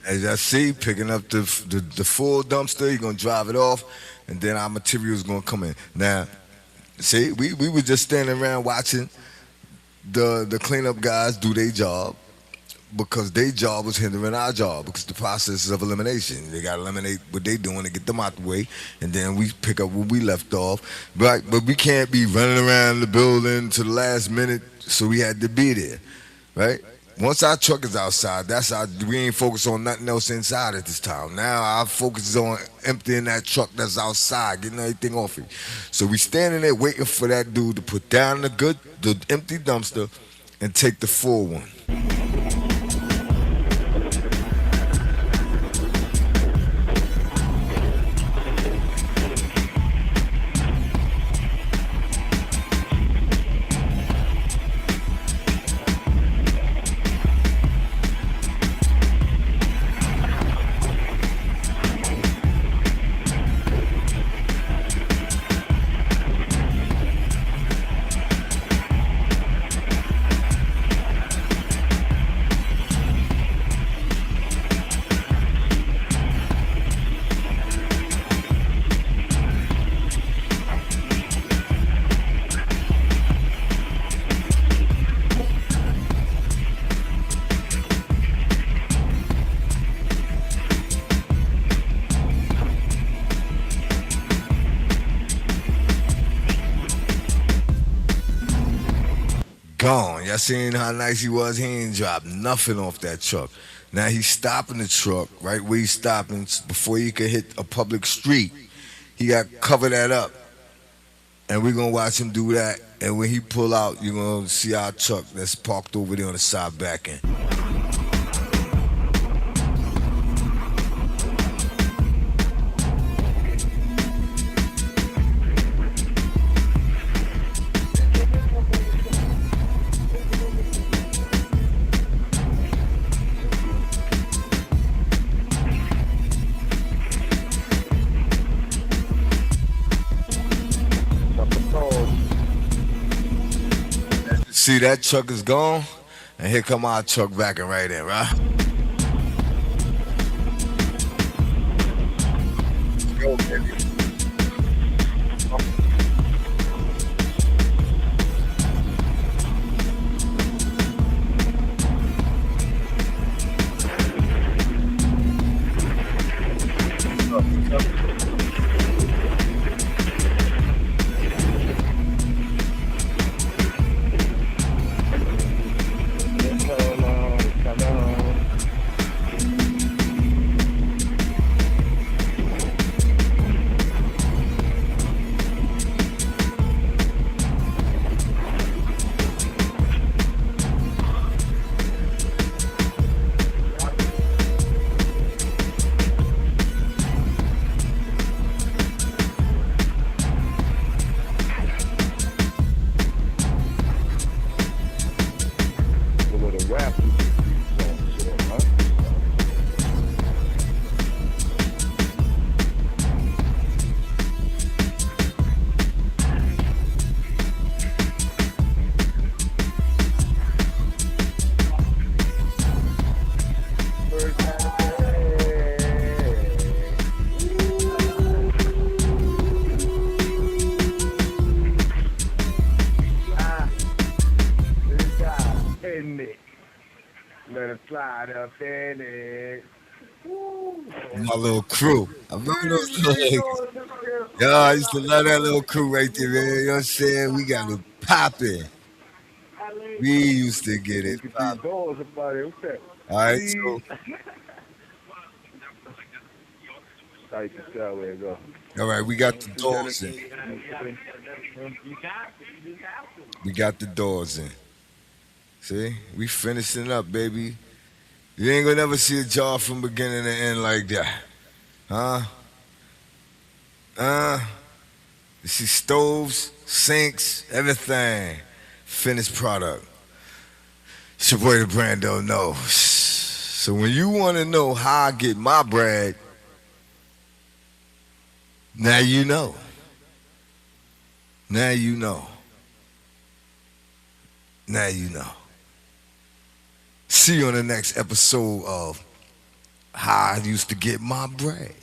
As I see, picking up the full dumpster, he's gonna drive it off, and then our materials gonna come in. Now, see, we were just standing around watching the cleanup guys do their job, because their job was hindering our job, because the process of elimination. They gotta eliminate what they doing to get them out the way, and then we pick up where we left off. But we can't be running around the building to the last minute, so we had to be there, right? Once our truck is outside, we ain't focused on nothing else inside at this time. Now our focus is on emptying that truck that's outside, getting everything off it. So we standing there waiting for that dude to put down the empty dumpster, and take the full one. Gone. Y'all seen how nice he was? He ain't dropped nothing off that truck. Now he's stopping the truck right where he's stopping before he could hit a public street. He got cover that up, and we're gonna watch him do that. And when he pull out, you're gonna see our truck that's parked over there on the side back end. See, that truck is gone, and here come our truck backing right in, right? Let's go, baby. Let it slide up in it. My little crew. I remember those little niggas. Yo, I used to love that little crew right there, man. You know what I'm saying? We got it popping. We used to get it popping. All right, so. All right, we got the doors in. We got the doors in. See, we finishing up, baby. You ain't gonna never see a job from beginning to end like that, huh? You see stoves, sinks, everything. Finished product. It's your boy Dabrand don't know. So when you want to know how I get my bread, now you know. Now you know. Now you know. See you on the next episode of How I Used to Get My Bread.